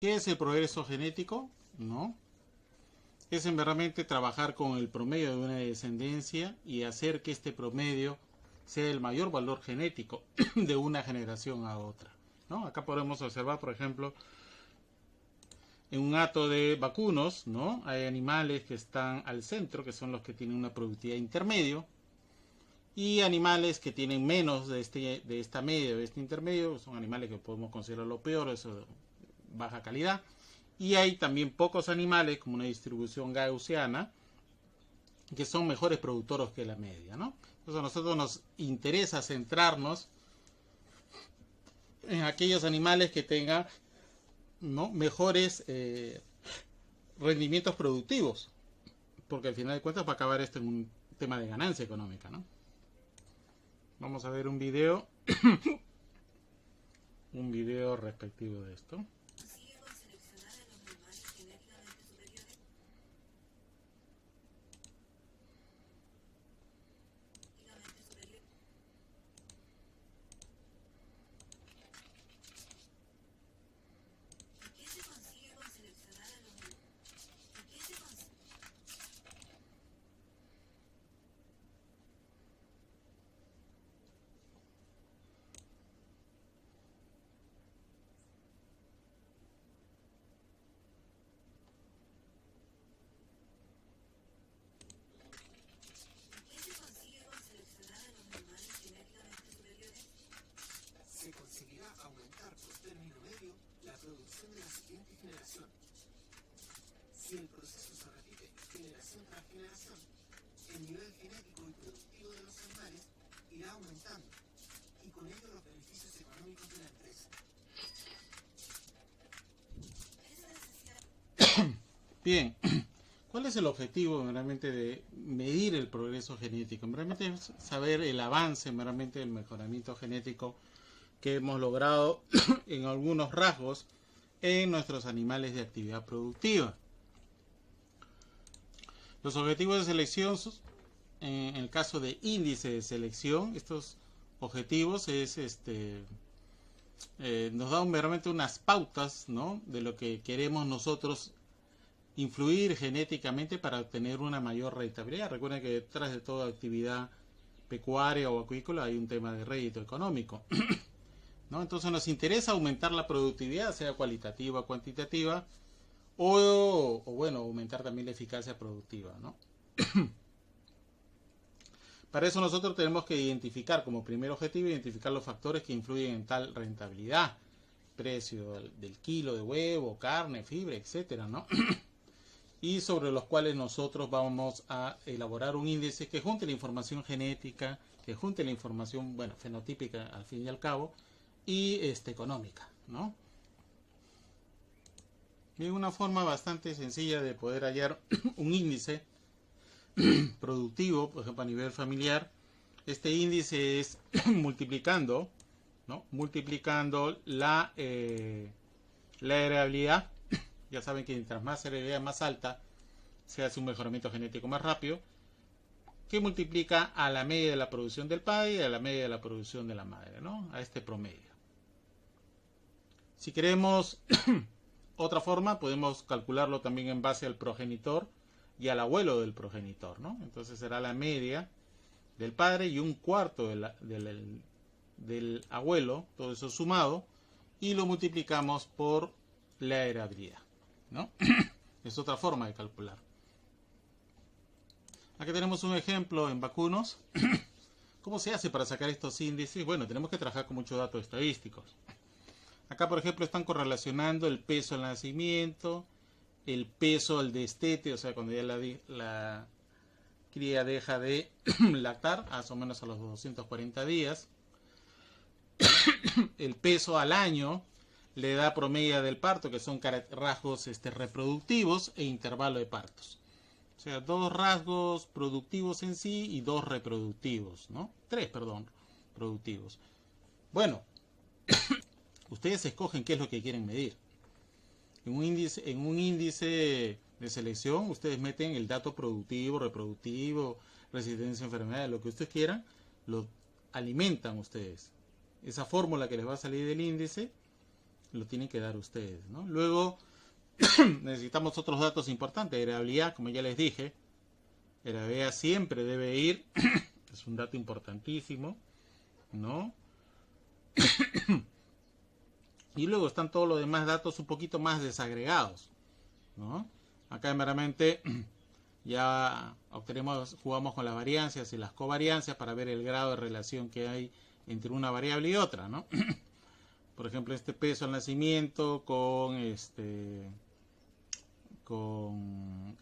¿Qué es el progreso genético? ¿No? Es realmente trabajar con el promedio de una descendencia y hacer que este promedio sea el mayor valor genético de una generación a otra, ¿no? Acá podemos observar, por ejemplo, en un hato de vacunos, ¿no? Hay animales que están al centro, que son los que tienen una productividad intermedio, y animales que tienen menos de esta media, de este intermedio, son animales que podemos considerar lo peor, eso de baja calidad. Y hay también pocos animales, como una distribución gaussiana, que son mejores productores que la media, ¿no? Entonces a nosotros nos interesa centrarnos en aquellos animales que tengan, ¿no?, mejores rendimientos productivos, porque al final de cuentas va a acabar esto en un tema de ganancia económica, ¿no? Vamos a ver un video respectivo de esto. Se conseguirá aumentar por término medio la producción de la siguiente generación. Si el proceso se repite generación tras generación, el nivel genético y productivo de los animales irá aumentando y con ello los beneficios económicos de la empresa. Bien, ¿cuál es el objetivo realmente de medir el progreso genético? Realmente es saber el avance, realmente el mejoramiento genético que hemos logrado en algunos rasgos en nuestros animales de actividad productiva. Los objetivos de selección, en el caso de índice de selección, estos objetivos nos dan realmente unas pautas, ¿no?, de lo que queremos nosotros influir genéticamente para obtener una mayor rentabilidad. Recuerden que detrás de toda actividad pecuaria o acuícola hay un tema de rédito económico, ¿no? Entonces nos interesa aumentar la productividad, sea cualitativa o cuantitativa, o bueno, aumentar también la eficacia productiva, ¿no? Para eso nosotros tenemos que identificar como primer objetivo, identificar los factores que influyen en tal rentabilidad, precio del kilo de huevo, carne, fibra, etcétera, ¿no? Y sobre los cuales nosotros vamos a elaborar un índice que junte la información genética, que junte la información, bueno, fenotípica al fin y al cabo, y económica, ¿no? Y una forma bastante sencilla de poder hallar un índice productivo, por ejemplo a nivel familiar, este índice es multiplicando, ¿no?, multiplicando la heredabilidad. Ya saben que mientras más heredabilidad más alta, se hace un mejoramiento genético más rápido, que multiplica a la media de la producción del padre y a la media de la producción de la madre, ¿no?, a este promedio. Si queremos otra forma, podemos calcularlo también en base al progenitor y al abuelo del progenitor, ¿no? Entonces será la media del padre y un cuarto del abuelo, todo eso sumado, y lo multiplicamos por la heredabilidad, ¿no? Es otra forma de calcular. Aquí tenemos un ejemplo en vacunos. ¿Cómo se hace para sacar estos índices? Bueno, tenemos que trabajar con muchos datos estadísticos. Acá, por ejemplo, están correlacionando el peso al nacimiento, el peso al destete, o sea, cuando ya la cría deja de lactar, más o menos a los 240 días. El peso al año, la edad promedio del parto, que son rasgos reproductivos, e intervalo de partos. O sea, 2 rasgos productivos en sí y 2 reproductivos, ¿no? 3, perdón, productivos. Bueno, ustedes escogen qué es lo que quieren medir. En un índice de selección, ustedes meten el dato productivo, reproductivo, resistencia a enfermedades, lo que ustedes quieran, lo alimentan ustedes. Esa fórmula que les va a salir del índice lo tienen que dar ustedes, ¿no? Luego necesitamos otros datos importantes. Heredabilidad, como ya les dije, heredabilidad siempre debe ir, es un dato importantísimo, ¿no? Y luego están todos los demás datos un poquito más desagregados, ¿no? Acá meramente ya jugamos con las variancias y las covariancias para ver el grado de relación que hay entre una variable y otra, ¿no? Por ejemplo, este peso al nacimiento con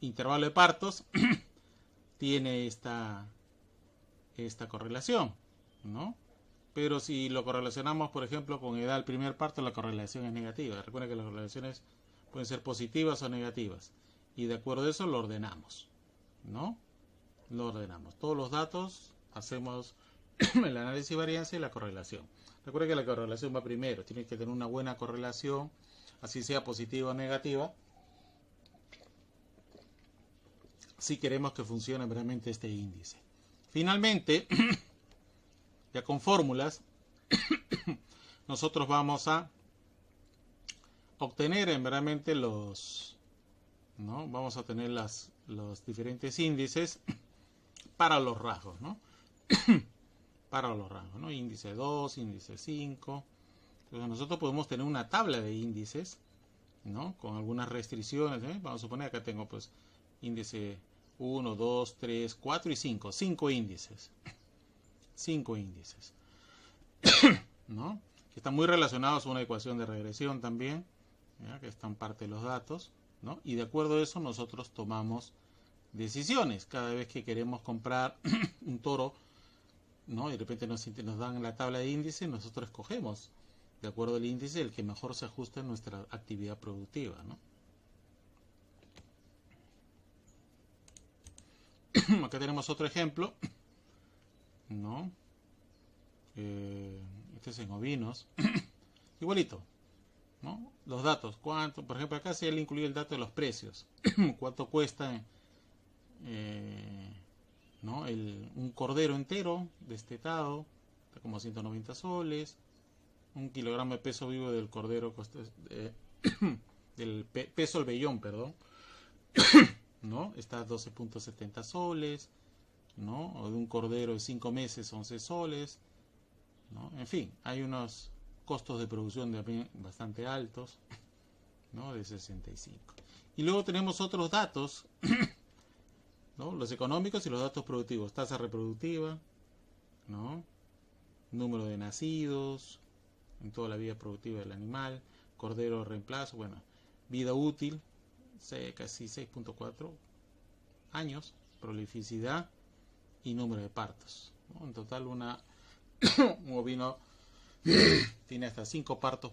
intervalo de partos tiene esta correlación, ¿no? Pero si lo correlacionamos, por ejemplo, con edad al primer parto, la correlación es negativa. Recuerden que las correlaciones pueden ser positivas o negativas. Y de acuerdo a eso lo ordenamos, ¿no? Lo ordenamos. Todos los datos hacemos el análisis de varianza y la correlación. Recuerden que la correlación va primero. Tiene que tener una buena correlación, así sea positiva o negativa, si queremos que funcione realmente este índice. Finalmente, ya con fórmulas, nosotros vamos a obtener realmente ¿no? Vamos a tener los diferentes índices para los rasgos, ¿no? Para los rangos, ¿no? Índice 2, índice 5. Entonces nosotros podemos tener una tabla de índices, ¿no? Con algunas restricciones, ¿eh? Vamos a suponer acá tengo pues índice 1, 2, 3, 4 y 5. 5 índices. 5 índices. ¿No? Que están muy relacionados a una ecuación de regresión también, ¿ya? Que están parte de los datos, ¿no? Y de acuerdo a eso nosotros tomamos decisiones. Cada vez que queremos comprar un toro, ¿no? Y de repente nos dan la tabla de índice, nosotros escogemos, de acuerdo al índice, el que mejor se ajusta a nuestra actividad productiva, ¿no? Acá tenemos otro ejemplo, ¿no? Este es en ovinos. Igualito, ¿no? Los datos, cuánto, por ejemplo, acá se le incluye el dato de los precios. Cuánto cuesta ¿no? Un cordero entero destetado, está como 190 soles. Un kilogramo de peso vivo del cordero del peso al vellón, perdón, ¿no? Está a 12.70 soles, ¿no? O de un cordero de 5 meses, 11 soles, ¿no? En fin, hay unos costos de producción también bastante altos, ¿no? De 65. Y luego tenemos otros datos, ¿no? Los económicos y los datos productivos. Tasa reproductiva, ¿no? Número de nacidos en toda la vida productiva del animal, cordero reemplazo, bueno, vida útil, casi 6.4 años, prolificidad y número de partos, ¿no? En total un ovino tiene hasta 5 partos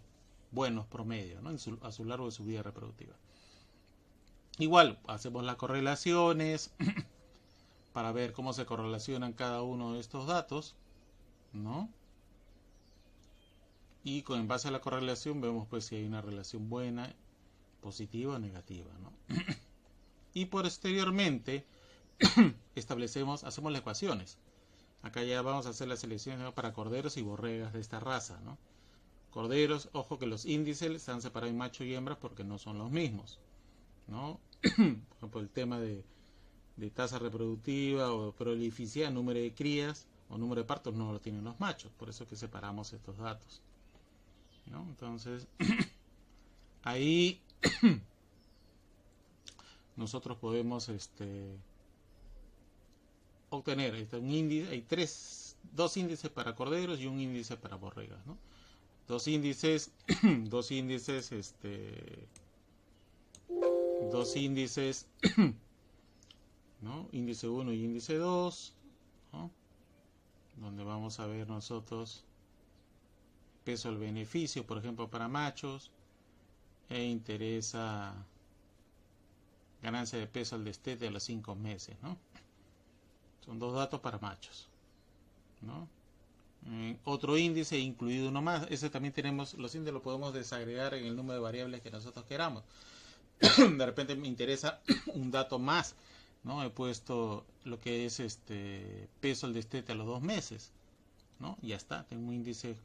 buenos promedio, ¿no? A su largo de su vida reproductiva. Igual hacemos las correlaciones para ver cómo se correlacionan cada uno de estos datos, ¿no? Y en base a la correlación vemos pues si hay una relación buena, positiva o negativa, ¿no? Y posteriormente hacemos las ecuaciones. Acá ya vamos a hacer las selecciones para corderos y borregas de esta raza, ¿no? Corderos, ojo que los índices están separados en macho y hembras porque no son los mismos, ¿no? Por ejemplo, el tema de tasa reproductiva o prolificidad, número de crías o número de partos no lo tienen los machos, por eso que separamos estos datos, ¿no? Entonces ahí nosotros podemos obtener un índice. Hay dos índices para corderos y un índice para borregas, ¿no? Dos índices ¿no? Índice 1 y índice 2, ¿no? Donde vamos a ver nosotros peso al beneficio, por ejemplo, para machos, e interesa ganancia de peso al destete a los 5 meses, ¿no? Son dos datos para machos, ¿no? Otro índice incluido uno más. Ese también tenemos, los índices los podemos desagregar en el número de variables que nosotros queramos. De repente me interesa un dato más, ¿no? He puesto lo que es peso al destete a los 2 meses, ¿no? Y ya está, tengo un índice,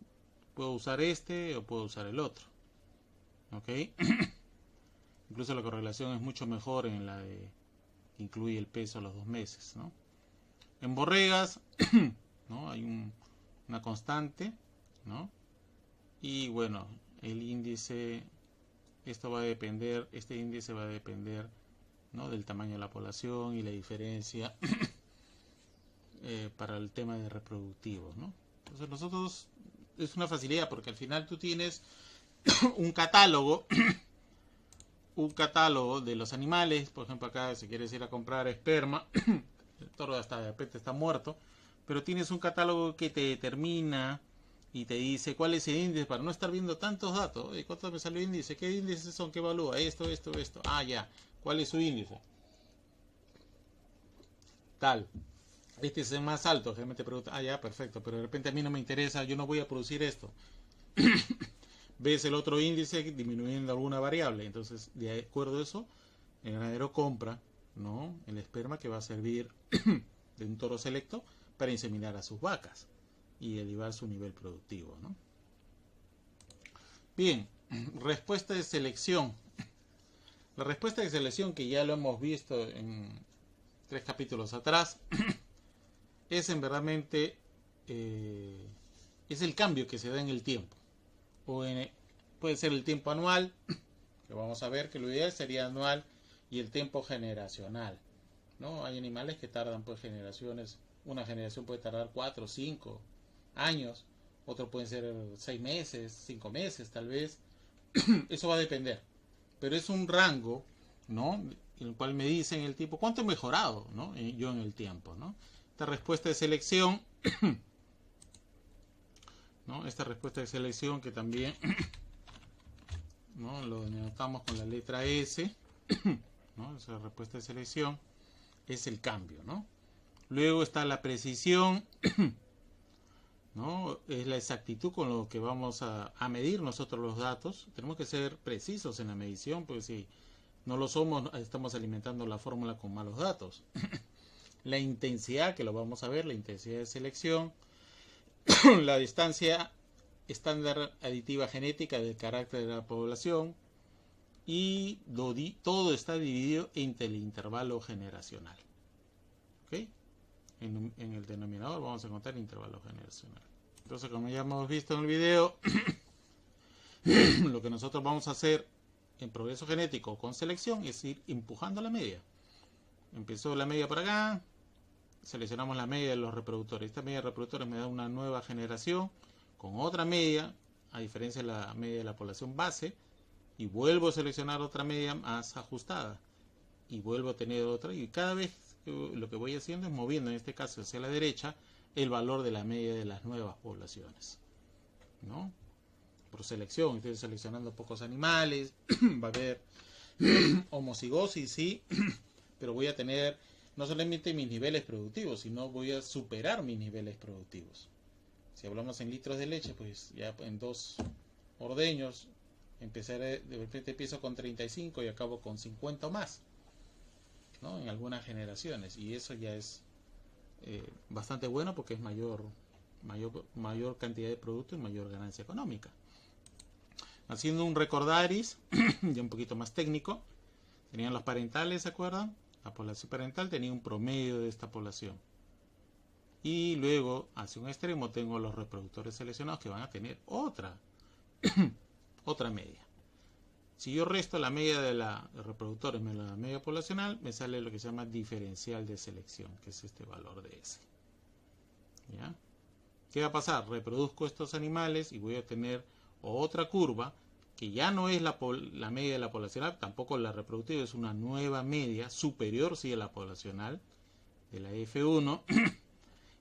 puedo usar este o puedo usar el otro, ¿Ok? Incluso la correlación es mucho mejor en la de que incluye el peso a los 2 meses, ¿no? En Borregas, ¿no? Hay una constante, ¿no? Y bueno, el índice, esto va a depender, este índice va a depender, ¿no? Del tamaño de la población y la diferencia para el tema de reproductivos, ¿no? Entonces nosotros, es una facilidad porque al final tú tienes un catálogo de los animales. Por ejemplo, acá si quieres ir a comprar esperma, el toro hasta de repente está muerto, pero tienes un catálogo que te determina y te dice cuál es el índice para no estar viendo tantos datos. Oye, ¿cuánto me salió el índice? ¿Qué índices son? ¿Qué evalúa? Esto. Ah, ya. ¿Cuál es su índice? Tal. Este es el más alto. Generalmente pregunta, ah, ya, perfecto, pero de repente a mí no me interesa, yo no voy a producir esto. Ves el otro índice disminuyendo alguna variable. Entonces, de acuerdo a eso, el ganadero compra, ¿no?, el esperma que va a servir de un toro selecto para inseminar a sus vacas y elevar su nivel productivo, ¿no? Bien, respuesta de selección. La respuesta de selección, que ya lo hemos visto en 3 capítulos atrás, es en verdaderamente es el cambio que se da en el tiempo. Puede ser el tiempo anual, que vamos a ver que lo ideal sería anual, y el tiempo generacional, ¿no? Hay animales que tardan pues generaciones. Una generación puede tardar 4 o 5 años, otro pueden ser 6 meses, 5 meses tal vez. Eso va a depender, pero es un rango, ¿no?, en el cual me dicen el tipo cuánto he mejorado, ¿no?, yo en el tiempo, ¿no? Esta respuesta de selección, ¿no?, esta respuesta de selección que también, ¿no?, lo denotamos con la letra S, ¿no? Esa respuesta de selección es el cambio, ¿no? Luego está la precisión, ¿no? Es la exactitud con lo que vamos a medir nosotros los datos. Tenemos que ser precisos en la medición, porque si no lo somos, estamos alimentando la fórmula con malos datos. La intensidad, que lo vamos a ver, la intensidad de selección, la distancia estándar aditiva genética del carácter de la población, y todo está dividido entre el intervalo generacional. ¿Ok? En el denominador vamos a encontrar el intervalo generacional. Entonces, como ya hemos visto en el video, lo que nosotros vamos a hacer en progreso genético con selección es ir empujando la media. Empezó la media por acá, seleccionamos la media de los reproductores. Esta media de reproductores me da una nueva generación con otra media, a diferencia de la media de la población base, y vuelvo a seleccionar otra media más ajustada y vuelvo a tener otra, y cada vez lo que voy haciendo es moviendo, en este caso hacia la derecha, el valor de la media de las nuevas poblaciones, ¿no? Por selección, estoy seleccionando pocos animales, va a haber homocigosis, sí, pero voy a tener no solamente mis niveles productivos, sino voy a superar mis niveles productivos. Si hablamos en litros de leche, pues ya en 2 ordeños empezaré, de repente empiezo con 35 y acabo con 50 o más, ¿no?, en algunas generaciones, y eso ya es bastante bueno porque es mayor cantidad de producto y mayor ganancia económica. Haciendo un recordaris ya un poquito más técnico, tenían los parentales, ¿se acuerdan? La población parental tenía un promedio de esta población, y luego hacia un extremo tengo los reproductores seleccionados que van a tener otra media. Si yo resto la media de los reproductores menos la media poblacional, me sale lo que se llama diferencial de selección, que es este valor de S. ¿Ya? ¿Qué va a pasar? Reproduzco estos animales y voy a tener otra curva que ya no es la media de la poblacional, tampoco la reproductiva, es una nueva media superior sí a la poblacional de la F1,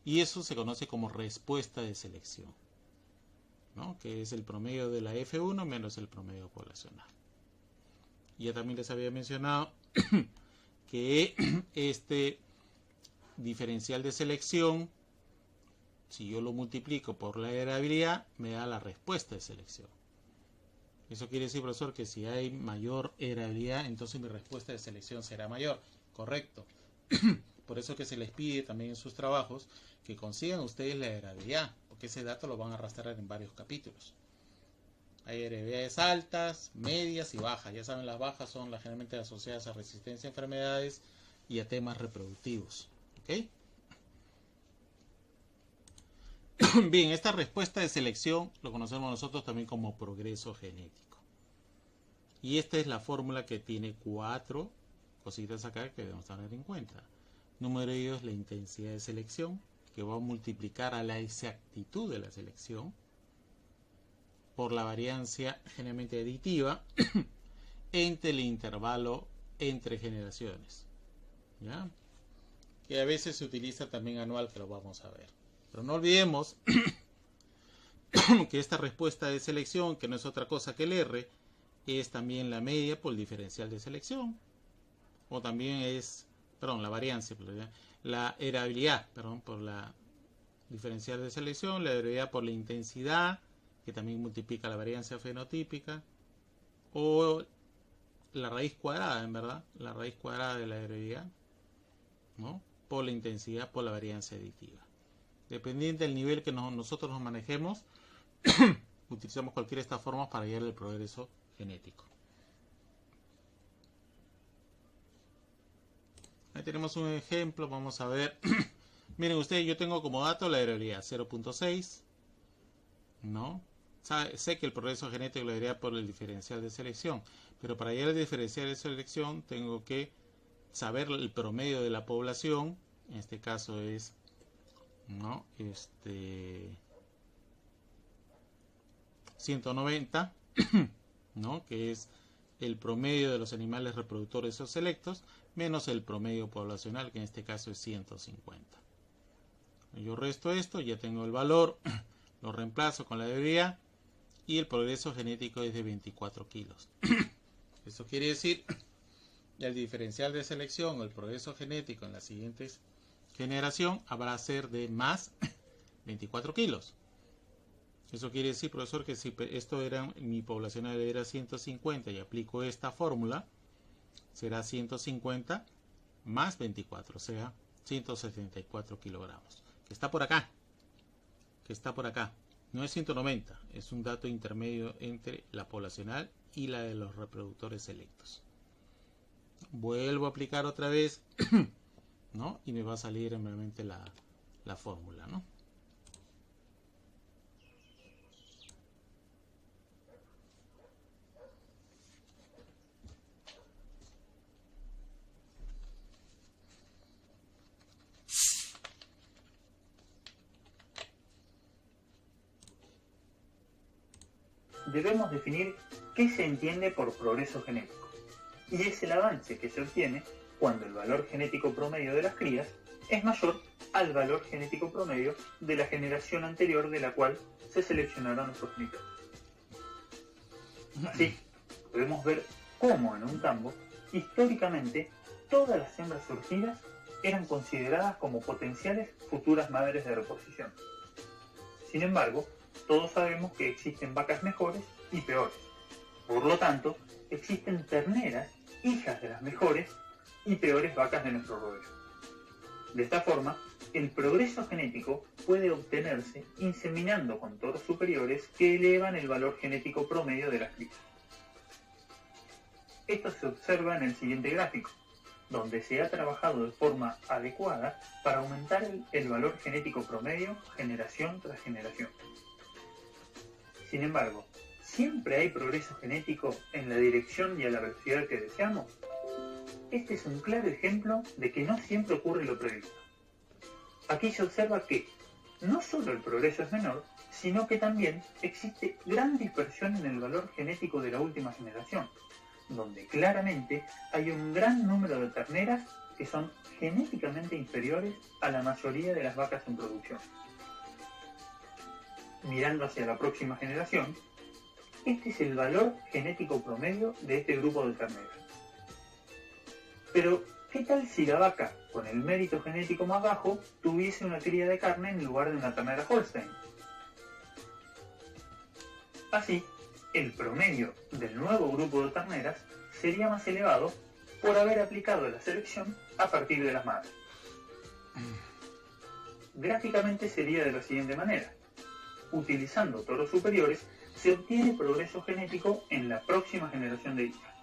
y eso se conoce como respuesta de selección, ¿no?, que es el promedio de la F1 menos el promedio poblacional. Y ya también les había mencionado que este diferencial de selección, si yo lo multiplico por la heredabilidad, me da la respuesta de selección. Eso quiere decir, profesor, que si hay mayor heredabilidad, entonces mi respuesta de selección será mayor. Correcto. Por eso que se les pide también en sus trabajos que consigan ustedes la heredabilidad, porque ese dato lo van a arrastrar en varios capítulos. Hay heredidades altas, medias y bajas. Ya saben, las bajas son las generalmente asociadas a resistencia a enfermedades y a temas reproductivos. ¿Ok? Bien, esta respuesta de selección lo conocemos nosotros también como progreso genético. Y esta es la fórmula que tiene 4 cositas acá que debemos tener en cuenta. Número de ellos, la intensidad de selección, que va a multiplicar a la exactitud de la selección por la variancia generalmente aditiva entre el intervalo entre generaciones, ¿ya? Que a veces se utiliza también anual, que lo vamos a ver. Pero no olvidemos que esta respuesta de selección, que no es otra cosa que el R, es también la media por el diferencial de selección, o también es, perdón, la variancia, la heredabilidad, perdón, por la diferencial de selección, la heredabilidad por la intensidad, que también multiplica la variancia fenotípica, o la raíz cuadrada, en verdad, la raíz cuadrada de la heredabilidad, ¿no? Por la intensidad, por la variancia aditiva. Dependiente del nivel que nosotros nos manejemos, utilizamos cualquiera de estas formas para hallar el progreso genético. Ahí tenemos un ejemplo, vamos a ver. Miren ustedes, yo tengo como dato la heredabilidad 0.6, ¿no? Sé que el progreso genético lo daría por el diferencial de selección, pero para hallar el diferencial de selección tengo que saber el promedio de la población. En este caso es, ¿no? 190, ¿no? Que es el promedio de los animales reproductores o selectos menos el promedio poblacional, que en este caso es 150. Yo resto esto, ya tengo el valor, lo reemplazo con la heredabilidad y el progreso genético es de 24 kilos. Eso quiere decir que el diferencial de selección o el progreso genético en la siguiente generación habrá a ser de más 24 kilos. Eso quiere decir, profesor, que si esto era, mi poblacional era 150 y aplico esta fórmula, será 150 más 24, o sea, 174 kilogramos. Que está por acá. Que está por acá. No es 190, es un dato intermedio entre la poblacional y la de los reproductores selectos. Vuelvo a aplicar otra vez, ¿no? Y me va a salir nuevamente la fórmula, ¿no? Debemos definir qué se entiende por progreso genético, y es el avance que se obtiene cuando el valor genético promedio de las crías es mayor al valor genético promedio de la generación anterior de la cual se seleccionaron los progenitores. Así, podemos ver cómo en un campo, históricamente, todas las hembras surgidas eran consideradas como potenciales futuras madres de reposición. Sin embargo, todos sabemos que existen vacas mejores y peores. Por lo tanto, existen terneras, hijas de las mejores y peores vacas de nuestro rodeo. De esta forma, el progreso genético puede obtenerse inseminando con toros superiores que elevan el valor genético promedio de las crías. Esto se observa en el siguiente gráfico, donde se ha trabajado de forma adecuada para aumentar el valor genético promedio generación tras generación. Sin embargo, ¿siempre hay progreso genético en la dirección y a la velocidad que deseamos? Este es un claro ejemplo de que no siempre ocurre lo previsto. Aquí se observa que no solo el progreso es menor, sino que también existe gran dispersión en el valor genético de la última generación, donde claramente hay un gran número de terneras que son genéticamente inferiores a la mayoría de las vacas en producción. Mirando hacia la próxima generación, este es el valor genético promedio de este grupo de terneras. Pero, ¿qué tal si la vaca, con el mérito genético más bajo, tuviese una cría de carne en lugar de una ternera Holstein? Así, el promedio del nuevo grupo de terneras sería más elevado por haber aplicado la selección a partir de las madres. Gráficamente sería de la siguiente manera. Utilizando toros superiores, se obtiene progreso genético en la próxima generación de hijas,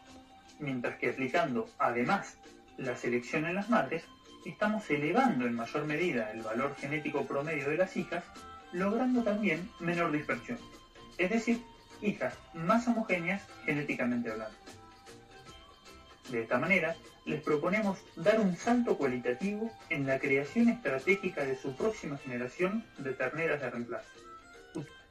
mientras que aplicando además la selección en las madres, estamos elevando en mayor medida el valor genético promedio de las hijas, logrando también menor dispersión, es decir, hijas más homogéneas genéticamente hablando. De esta manera, les proponemos dar un salto cualitativo en la creación estratégica de su próxima generación de terneras de reemplazo.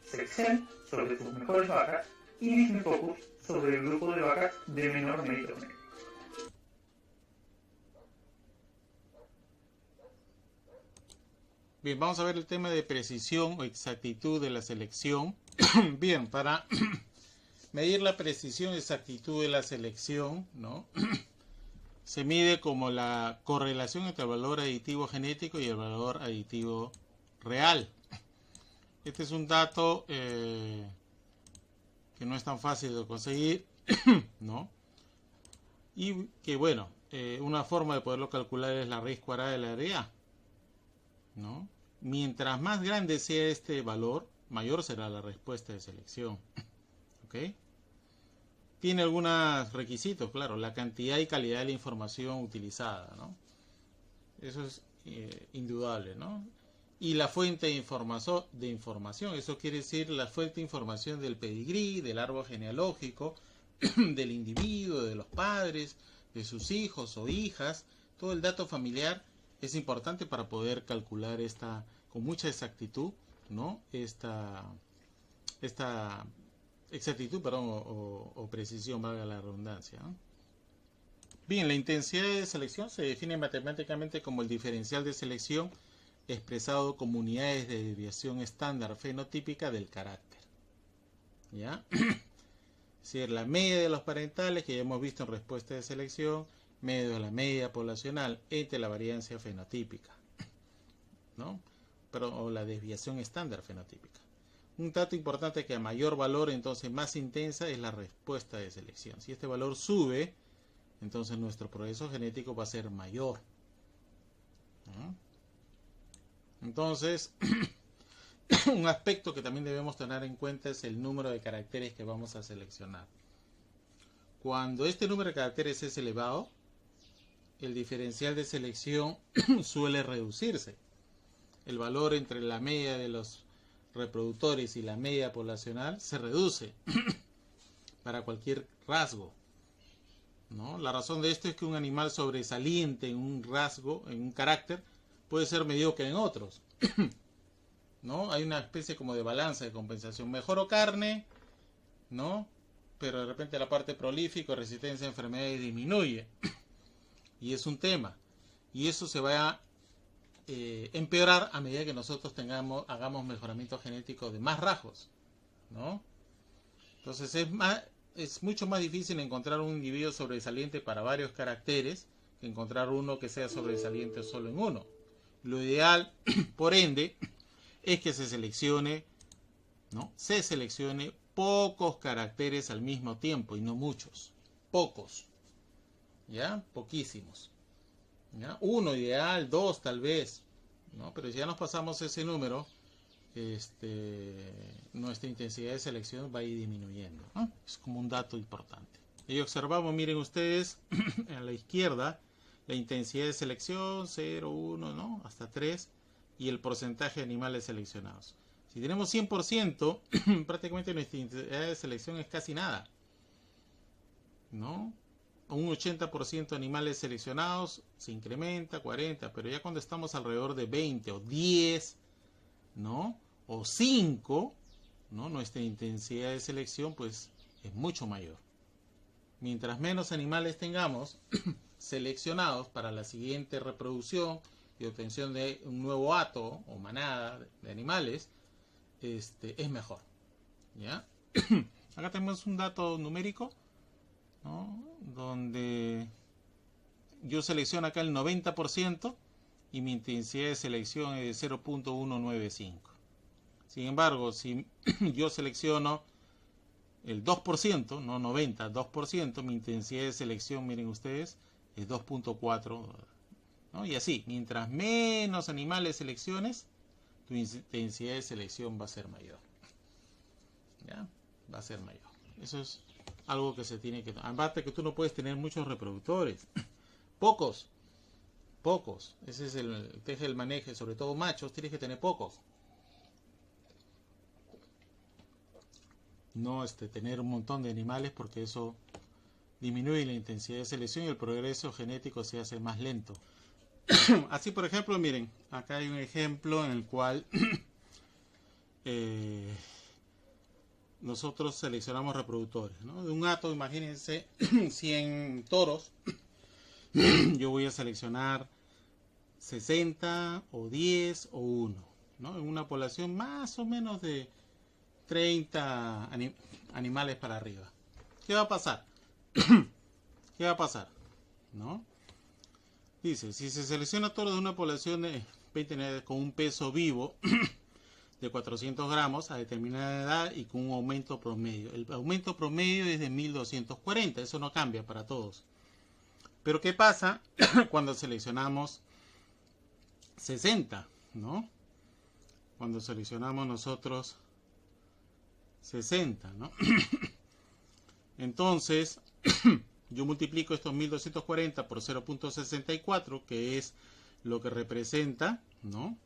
Sexcel sobre sus mejores vacas y Disney Focus sobre el grupo de vacas de menor mérito médico. Bien, vamos a ver el tema de precisión o exactitud de la selección. Bien, para medir la precisión y exactitud de la selección, ¿no? Se mide como la correlación entre el valor aditivo genético y el valor aditivo real. Este es un dato que no es tan fácil de conseguir, ¿no? Y que bueno, una forma de poderlo calcular es la raíz cuadrada de la área, ¿no? Mientras más grande sea este valor, mayor será la respuesta de selección. ¿Ok? Tiene algunos requisitos, claro, la cantidad y calidad de la información utilizada, ¿no? Eso es indudable, ¿no? Y la fuente de información, eso quiere decir la fuente de información del pedigrí, del árbol genealógico, del individuo, de los padres, de sus hijos o hijas, todo el dato familiar es importante para poder calcular con mucha exactitud, ¿no? Esta exactitud, perdón, o precisión, valga la redundancia, ¿no? Bien, la intensidad de selección se define matemáticamente como el diferencial de selección expresado como unidades de desviación estándar fenotípica del carácter, ¿ya? Es decir, la media de los parentales que ya hemos visto en respuesta de selección, medio de la media poblacional entre la variancia fenotípica, ¿no? O la desviación estándar fenotípica. Un dato importante que a mayor valor, entonces más intensa, es la respuesta de selección. Si este valor sube, entonces nuestro progreso genético va a ser mayor, ¿no? Entonces, un aspecto que también debemos tener en cuenta es el número de caracteres que vamos a seleccionar. Cuando este número de caracteres es elevado, el diferencial de selección suele reducirse. El valor entre la media de los reproductores y la media poblacional se reduce para cualquier rasgo, ¿no? La razón de esto es que un animal sobresaliente en un rasgo, en un carácter, puede ser mediocre en otros, ¿no? Hay una especie como de balanza de compensación. Mejoró carne, ¿no? Pero de repente la parte prolífica, resistencia a enfermedades disminuye. Y es un tema. Y eso se va a empeorar a medida que nosotros hagamos mejoramiento genético de más rasgos, ¿no? Entonces es mucho más difícil encontrar un individuo sobresaliente para varios caracteres que encontrar uno que sea sobresaliente solo en uno. Lo ideal, por ende, es que se seleccione, ¿no? Se seleccione pocos caracteres al mismo tiempo y no muchos. Pocos. ¿Ya? Poquísimos. ¿Ya? Uno ideal, dos tal vez, ¿no? Pero si ya nos pasamos ese número, nuestra intensidad de selección va a ir disminuyendo, ¿no? Es como un dato importante. Y observamos, miren ustedes, a la izquierda, la intensidad de selección, 0, 1, ¿no? Hasta 3, y el porcentaje de animales seleccionados. Si tenemos 100%, prácticamente nuestra intensidad de selección es casi nada, ¿no? Un 80% de animales seleccionados se incrementa, 40, pero ya cuando estamos alrededor de 20 o 10, ¿no? O 5, ¿no? Nuestra intensidad de selección pues es mucho mayor. Mientras menos animales tengamos seleccionados para la siguiente reproducción y obtención de un nuevo hato o manada de animales, es mejor, ¿ya? Acá tenemos un dato numérico, ¿no? Donde yo selecciono acá el 90% y mi intensidad de selección es de 0.195. Sin embargo, si yo selecciono el 2%, no 90, 2%, mi intensidad de selección, miren ustedes, es 2.4, ¿no? Y así, mientras menos animales selecciones, tu intensidad de selección va a ser mayor, ¿ya? va a ser mayor. Eso es algo que se tiene que... Aparte que tú no puedes tener muchos reproductores. Pocos. Ese es el manejo, sobre todo machos, tienes que tener pocos. No tener un montón de animales, porque eso disminuye la intensidad de selección y el progreso genético se hace más lento. Así, por ejemplo, miren, acá hay un ejemplo en el cual nosotros seleccionamos reproductores, ¿no? De un hato, imagínense 100 toros. Yo voy a seleccionar 60 o 10 o 1, ¿no? En una población más o menos de 30 animales para arriba. ¿Qué va a pasar? ¿Qué va a pasar? ¿No? Dice, si se selecciona toros de una población de 20 con un peso vivo de 400 gramos a determinada edad y con un aumento promedio. El aumento promedio es de 1240, eso no cambia para todos. Pero ¿qué pasa cuando seleccionamos 60, ¿no? Cuando seleccionamos nosotros 60, ¿no? Entonces, yo multiplico estos 1240 por 0.64, que es lo que representa, ¿no?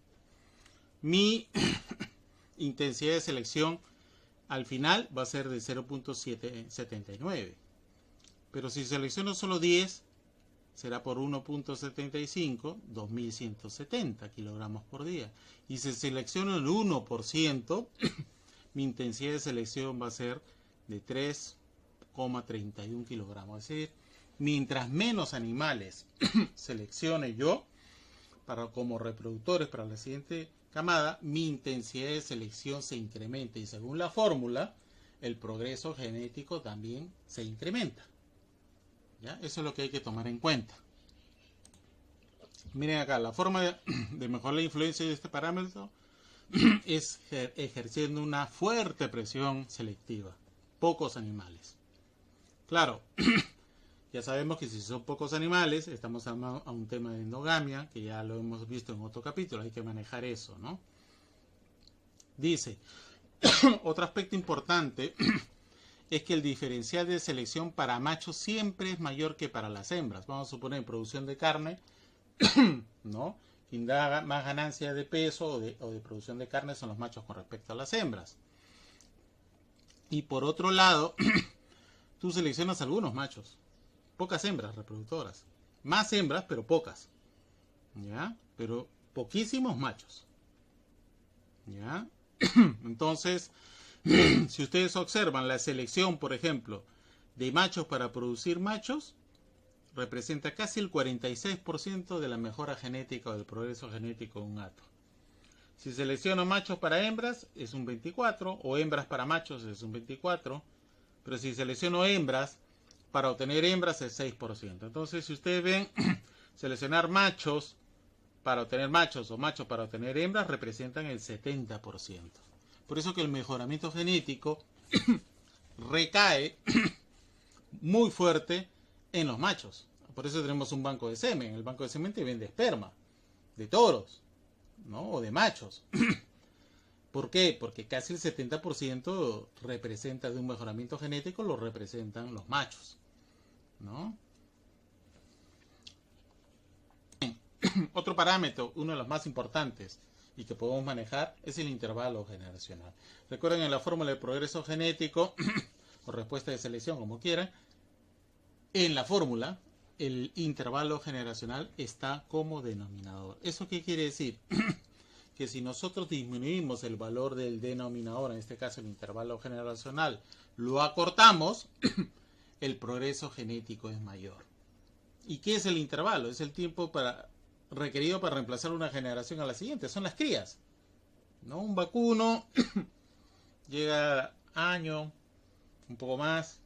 Mi intensidad de selección al final va a ser de 0.79. Pero si selecciono solo 10, será por 1.75, 2170 kilogramos por día. Y si selecciono el 1%, mi intensidad de selección va a ser de 3,31 kilogramos. Es decir, mientras menos animales seleccione yo como reproductores para la siguiente camada, mi intensidad de selección se incrementa. Y según la fórmula, el progreso genético también se incrementa. ¿Ya? Eso es lo que hay que tomar en cuenta. Miren acá, la forma de mejorar la influencia de este parámetro es ejerciendo una fuerte presión selectiva. Pocos animales. Claro, ya sabemos que si son pocos animales, estamos a un tema de endogamia, que ya lo hemos visto en otro capítulo, hay que manejar eso, ¿no? Dice, otro aspecto importante es que el diferencial de selección para machos siempre es mayor que para las hembras. Vamos a suponer en producción de carne, ¿no? Quien da más ganancia de peso o de producción de carne son los machos con respecto a las hembras. Y por otro lado, tú seleccionas algunos machos, pocas hembras reproductoras. Más hembras, pero pocas. ¿Ya? Pero poquísimos machos. ¿Ya? Entonces, si ustedes observan la selección, por ejemplo, de machos para producir machos, representa casi el 46% de la mejora genética o del progreso genético de un hato. Si selecciono machos para hembras, es un 24%, o hembras para machos es un 24%, pero si selecciono hembras, para obtener hembras es 6%. Entonces, si ustedes ven, seleccionar machos para obtener machos o machos para obtener hembras representan el 70%. Por eso que el mejoramiento genético recae muy fuerte en los machos. Por eso tenemos un banco de semen. El banco de semen te vende esperma de toros, ¿no? O de machos. ¿Por qué? Porque casi el 70% representa de un mejoramiento genético, lo representan los machos, ¿no? Otro parámetro, uno de los más importantes y que podemos manejar, es el intervalo generacional. Recuerden, en la fórmula de progreso genético o respuesta de selección, como quieran, en la fórmula el intervalo generacional está como denominador. ¿Eso qué quiere decir? Que si nosotros disminuimos el valor del denominador, en este caso el intervalo generacional, lo acortamos, el progreso genético es mayor. ¿Y qué es el intervalo? Es el tiempo requerido para reemplazar una generación a la siguiente. Son las crías, ¿no? Un vacuno llega año, un poco más,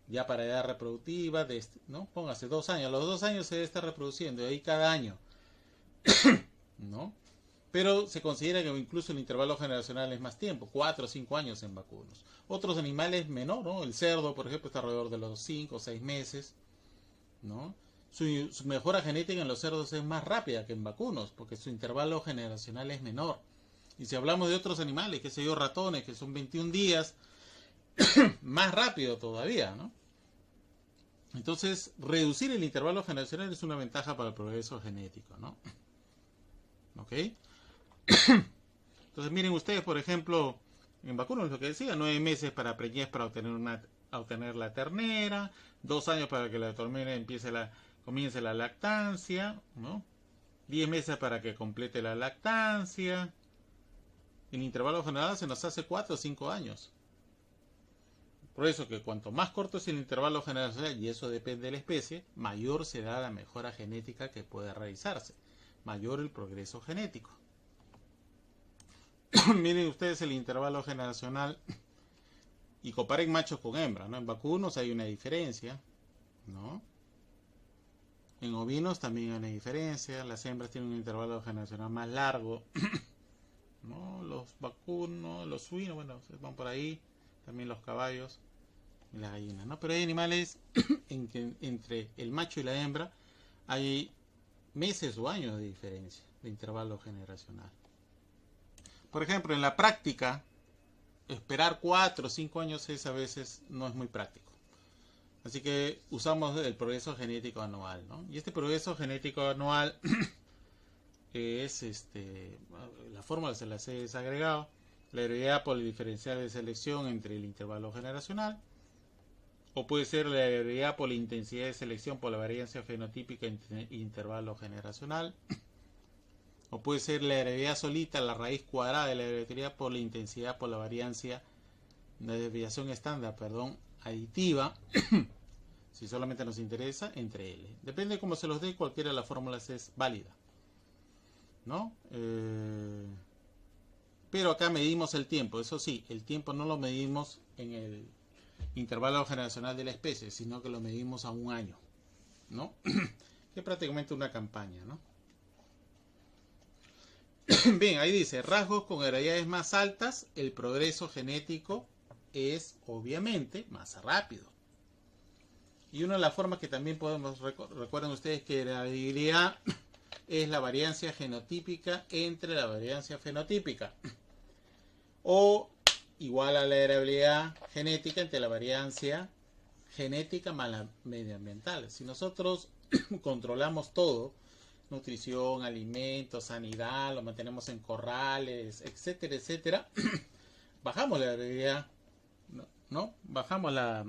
ya para edad reproductiva, ¿no? Póngase 2 años. A los 2 años se debe estar reproduciendo, y ahí cada año, ¿no? Pero se considera que incluso el intervalo generacional es más tiempo, 4 o 5 años en vacunos. Otros animales menor, ¿no? El cerdo, por ejemplo, está alrededor de los 5 o 6 meses, ¿no? Su mejora genética en los cerdos es más rápida que en vacunos, porque su intervalo generacional es menor. Y si hablamos de otros animales, qué sé yo, ratones, que son 21 días, más rápido todavía, ¿no? Entonces, reducir el intervalo generacional es una ventaja para el progreso genético, ¿no? ¿Ok? Entonces, miren ustedes, por ejemplo, en vacunos, lo que decía, 9 meses para preñez para obtener la ternera, 2 años para que la ternera comience la lactancia, ¿no? 10 meses para que complete la lactancia. El intervalo general se nos hace 4 o 5 años. Por eso que cuanto más corto es el intervalo generacional, y eso depende de la especie, mayor será la mejora genética que pueda realizarse, mayor el progreso genético. Miren ustedes el intervalo generacional y comparen machos con hembras, ¿no? En vacunos hay una diferencia, ¿no? En ovinos también hay una diferencia, las hembras tienen un intervalo generacional más largo, ¿no? Los vacunos, los suinos, bueno, van por ahí, también los caballos y las gallinas, ¿no? Pero hay animales en que entre el macho y la hembra hay meses o años de diferencia de intervalo generacional. Por ejemplo, en la práctica, esperar 4 o 5 años a veces no es muy práctico. Así que usamos el progreso genético anual, ¿no? Y este progreso genético anual es la fórmula se las he desagregado, la heredad polidiferencial de selección entre el intervalo generacional, o puede ser la heredad por la intensidad de selección por la variancia fenotípica entre intervalo generacional, o puede ser la heredad solita, la raíz cuadrada de la hereditariedad por la intensidad por la variancia de desviación estándar, aditiva, si solamente nos interesa, entre L. Depende de cómo se los dé, cualquiera de las fórmulas es válida, ¿no? Pero acá medimos el tiempo, eso sí, el tiempo no lo medimos en el intervalo generacional de la especie, sino que lo medimos a 1 año, ¿no? Que es prácticamente una campaña, ¿no? Bien, ahí dice, rasgos con heredades más altas, el progreso genético es obviamente más rápido. Y una de las formas que también podemos, recuerden ustedes que la heredabilidad es la variancia genotípica entre la variancia fenotípica. O igual a la heredabilidad genética entre la variancia genética más la medioambiental. Si nosotros controlamos todo, nutrición, alimentos, sanidad, lo mantenemos en corrales, etcétera, etcétera, bajamos la heredabilidad, ¿no? Bajamos la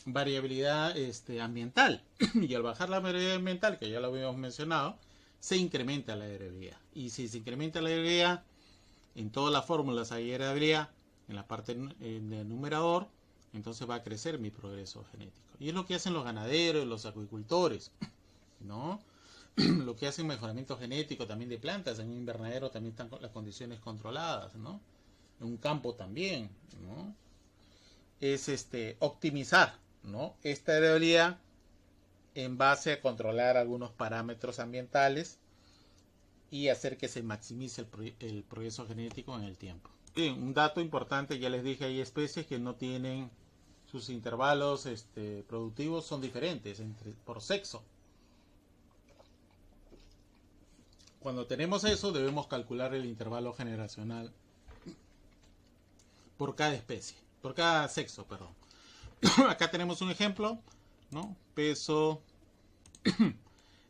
variabilidad ambiental. Y al bajar la variabilidad ambiental, que ya lo habíamos mencionado, se incrementa la heredabilidad. Y si se incrementa la heredabilidad, en todas las fórmulas hay heredabilidad, en la parte del numerador, entonces va a crecer mi progreso genético. Y es lo que hacen los ganaderos, los acuicultores, ¿no? Lo que hacen mejoramiento genético también de plantas, en un invernadero también están las condiciones controladas, ¿no? En un campo también, ¿no? Es optimizar, ¿no? Esta heredabilidad en base a controlar algunos parámetros ambientales y hacer que se maximice el progreso genético en el tiempo. Bien, un dato importante, ya les dije, hay especies que no tienen sus intervalos productivos, son diferentes por sexo. Cuando tenemos eso, debemos calcular el intervalo generacional por cada especie, por cada sexo, perdón. Acá tenemos un ejemplo, ¿no? Peso,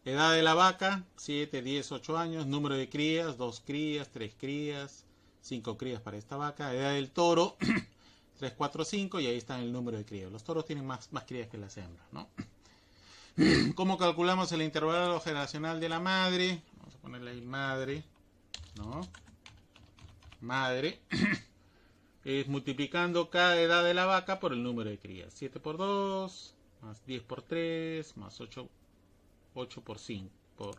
edad de la vaca, 7, 10, 8 años, número de crías, 2 crías, 3 crías, 5 crías para esta vaca, edad del toro, 3, 4, 5, y ahí está el número de crías. Los toros tienen más crías que las hembras, ¿no? ¿Cómo calculamos el intervalo generacional de la madre? Vamos a ponerle ahí madre, ¿no? Madre. Es multiplicando cada edad de la vaca por el número de crías. 7 por 2, más 10 por 3, más 8 por 5,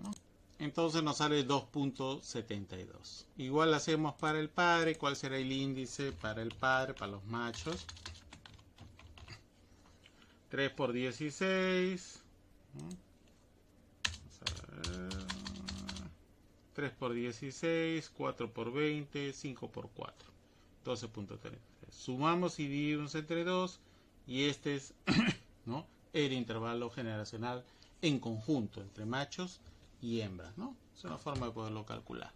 ¿no? Entonces nos sale 2.72. Igual hacemos para el padre. ¿Cuál será el índice para el padre, para los machos? 3 por 16. 3 por 16, 4 por 20, 5 por 4. 12.33. Sumamos y dividimos entre 2. Y este es ¿no? el intervalo generacional en conjunto entre machos y hembras, ¿no? Es una forma de poderlo calcular.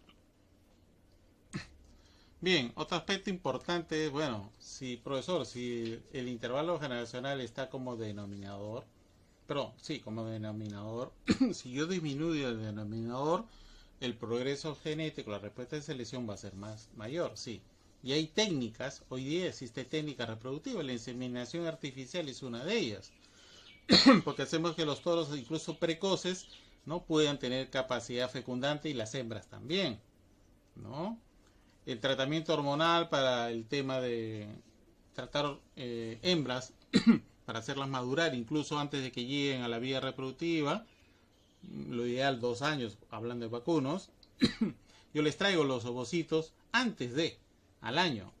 Bien, otro aspecto importante es, bueno, si profesor, si el intervalo generacional está como denominador, pero sí, como denominador, si yo disminuyo el denominador, el progreso genético, la respuesta de selección va a ser mayor, sí. Y hay técnicas, hoy día existe técnica reproductiva, la inseminación artificial es una de ellas, porque hacemos que los toros, incluso precoces, no puedan tener capacidad fecundante y las hembras también, ¿no? El tratamiento hormonal para el tema de tratar hembras para hacerlas madurar incluso antes de que lleguen a la vida reproductiva, lo ideal 2 años, hablando de vacunos. Yo les traigo los ovocitos antes de, al año.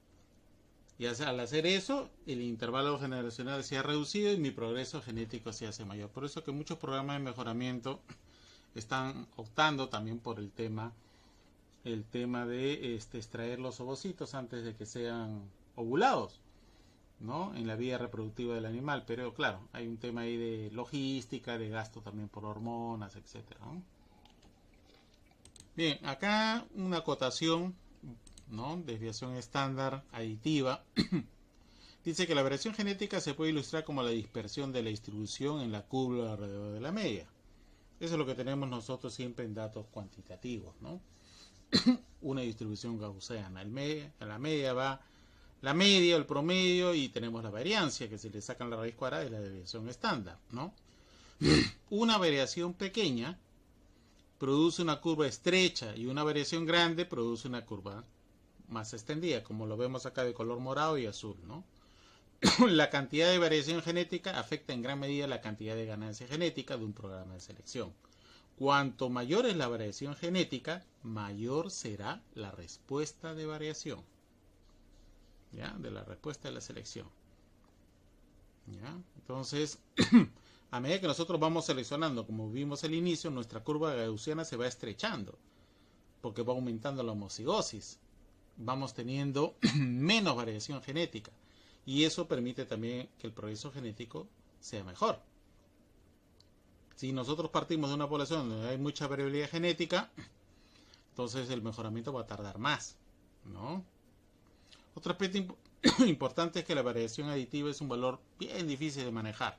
Y al hacer eso, el intervalo generacional se ha reducido y mi progreso genético se hace mayor. Por eso que muchos programas de mejoramiento están optando también por el tema de extraer los ovocitos antes de que sean ovulados, ¿no? En la vida reproductiva del animal. Pero claro, hay un tema ahí de logística, de gasto también por hormonas, etcétera, ¿no? Bien, acá una acotación, ¿no? Desviación estándar aditiva. Dice que la variación genética se puede ilustrar como la dispersión de la distribución en la curva alrededor de la media. Eso es lo que tenemos nosotros siempre en datos cuantitativos, ¿no? Una distribución gaussiana. A la media va la media, el promedio, y tenemos la variancia, que si le sacan la raíz cuadrada es la desviación estándar, ¿no? Una variación pequeña produce una curva estrecha y una variación grande produce una curva más extendida, como lo vemos acá de color morado y azul, ¿no? La cantidad de variación genética afecta en gran medida la cantidad de ganancia genética de un programa de selección. Cuanto mayor es la variación genética, mayor será la respuesta de variación, ¿ya? De la respuesta de la selección, ¿ya? Entonces, a medida que nosotros vamos seleccionando, como vimos al inicio, nuestra curva gaussiana se va estrechando, porque va aumentando la homocigosis. Vamos teniendo menos variación genética, y eso permite también que el progreso genético sea mejor. Si nosotros partimos de una población donde hay mucha variabilidad genética, entonces el mejoramiento va a tardar más, ¿no? Otro aspecto importante es que la variación aditiva es un valor bien difícil de manejar.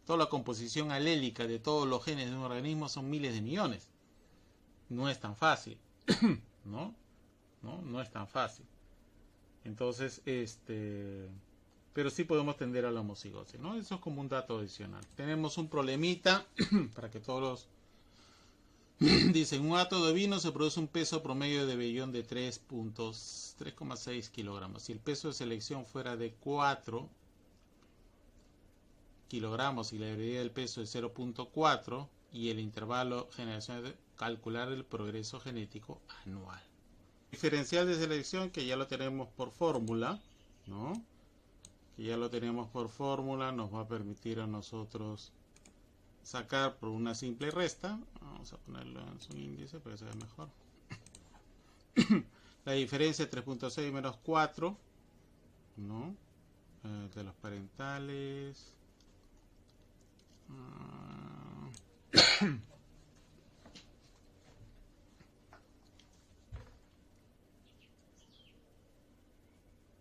Toda la composición alélica de todos los genes de un organismo son miles de millones. No es tan fácil, ¿no? No es tan fácil. Entonces, pero sí podemos tender a la homocigosis, ¿no? Eso es como un dato adicional. Tenemos un problemita para que todos los... Dicen, un hato de ovino se produce un peso promedio de vellón de 3,6 kilogramos. Si el peso de selección fuera de 4 kilogramos y la heredad del peso es 0,4 y el intervalo generacional, calcular el progreso genético anual. Diferencial de selección, que ya lo tenemos por fórmula, ¿no? Que ya lo tenemos por fórmula, nos va a permitir a nosotros sacar por una simple resta. Vamos a ponerlo en su índice para que se vea mejor. La diferencia es 3.6 menos 4, ¿no? De los parentales.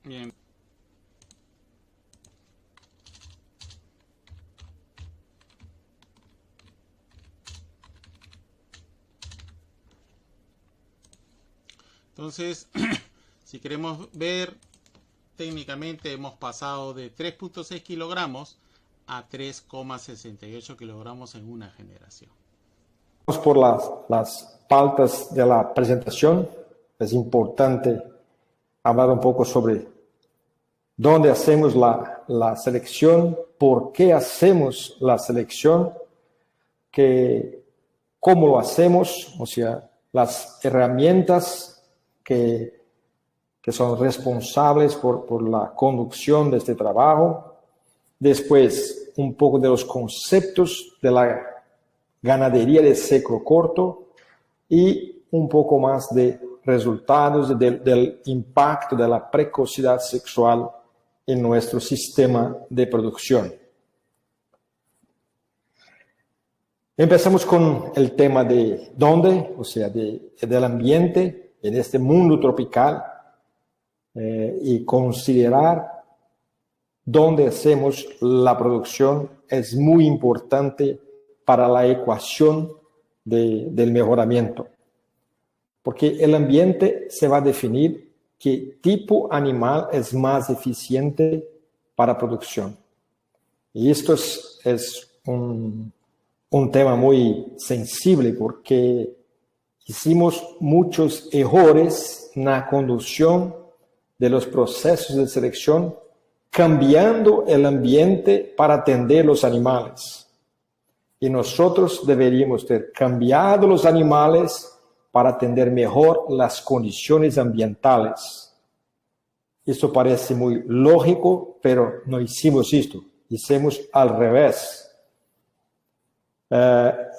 Bien. Entonces, si queremos ver, técnicamente hemos pasado de 3.6 kilogramos a 3,68 kilogramos en una generación. Por las pautas de la presentación, es importante hablar un poco sobre dónde hacemos la selección, por qué hacemos la selección, cómo lo hacemos, o sea, las herramientas que son responsables por la conducción de este trabajo. Después, un poco de los conceptos de la ganadería de ciclo corto y un poco más de resultados del impacto de la precocidad sexual en nuestro sistema de producción. Empezamos con el tema de dónde, o sea, del ambiente, en este mundo tropical, y considerar dónde hacemos la producción es muy importante para la ecuación del mejoramiento. Porque el ambiente se va a definir qué tipo animal es más eficiente para producción. Y esto es un tema muy sensible porque hicimos muchos errores en la conducción de los procesos de selección, cambiando el ambiente para atender los animales. Y nosotros deberíamos ter cambiado los animales para atender mejor las condiciones ambientales. Esto parece muy lógico, pero no hicimos esto. Hicimos al revés.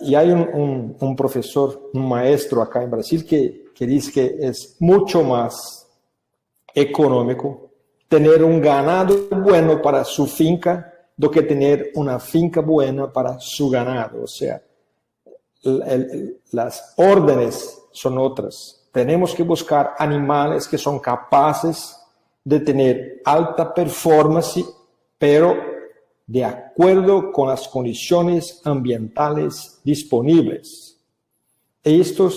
Y hay un profesor, un maestro acá en Brasil que dice que es mucho más económico tener un ganado bueno para su finca do que tener una finca buena para su ganado. O sea, las órdenes son otras. Tenemos que buscar animales que son capaces de tener alta performance, pero de acuerdo con las condiciones ambientales disponibles. Esto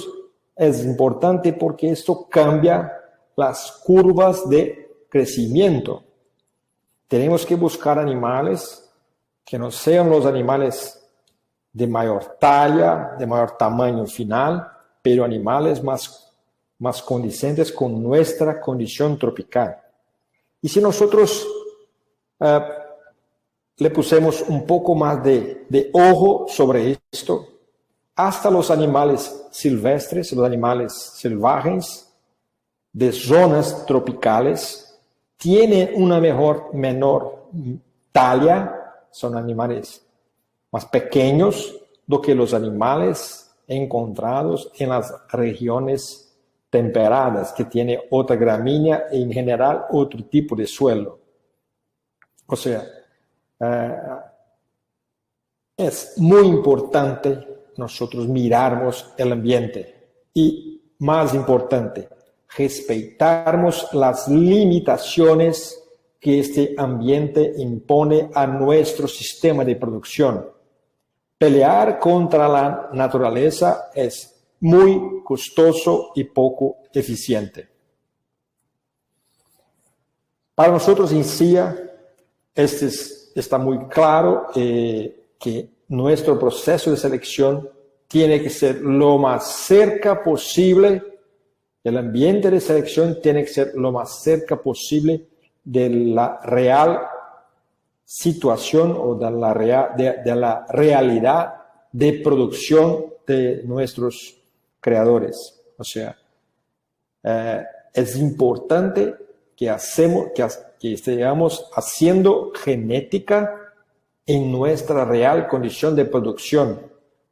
es importante porque esto cambia las curvas de crecimiento. Tenemos que buscar animales que no sean los animales de mayor talla, de mayor tamaño final, pero animales más condicentes con nuestra condición tropical. Y si nosotros le pusimos un poco más de ojo sobre esto, hasta los animales silvestres, los animales salvajes de zonas tropicales, tienen una menor talla, son animales más pequeños do que los animales encontrados en las regiones temperadas, que tienen otra gramínea y en general otro tipo de suelo. O sea, es muy importante nosotros mirarmos el ambiente y, más importante, respetarmos las limitaciones que este ambiente impone a nuestro sistema de producción. Pelear contra la naturaleza es muy costoso y poco eficiente. Para nosotros en CIA, está muy claro que nuestro proceso de selección tiene que ser lo más cerca posible, el ambiente de selección tiene que ser lo más cerca posible de la real situación o de la realidad de producción de nuestros creadores. O sea, es importante que estemos haciendo genética en nuestra real condición de producción,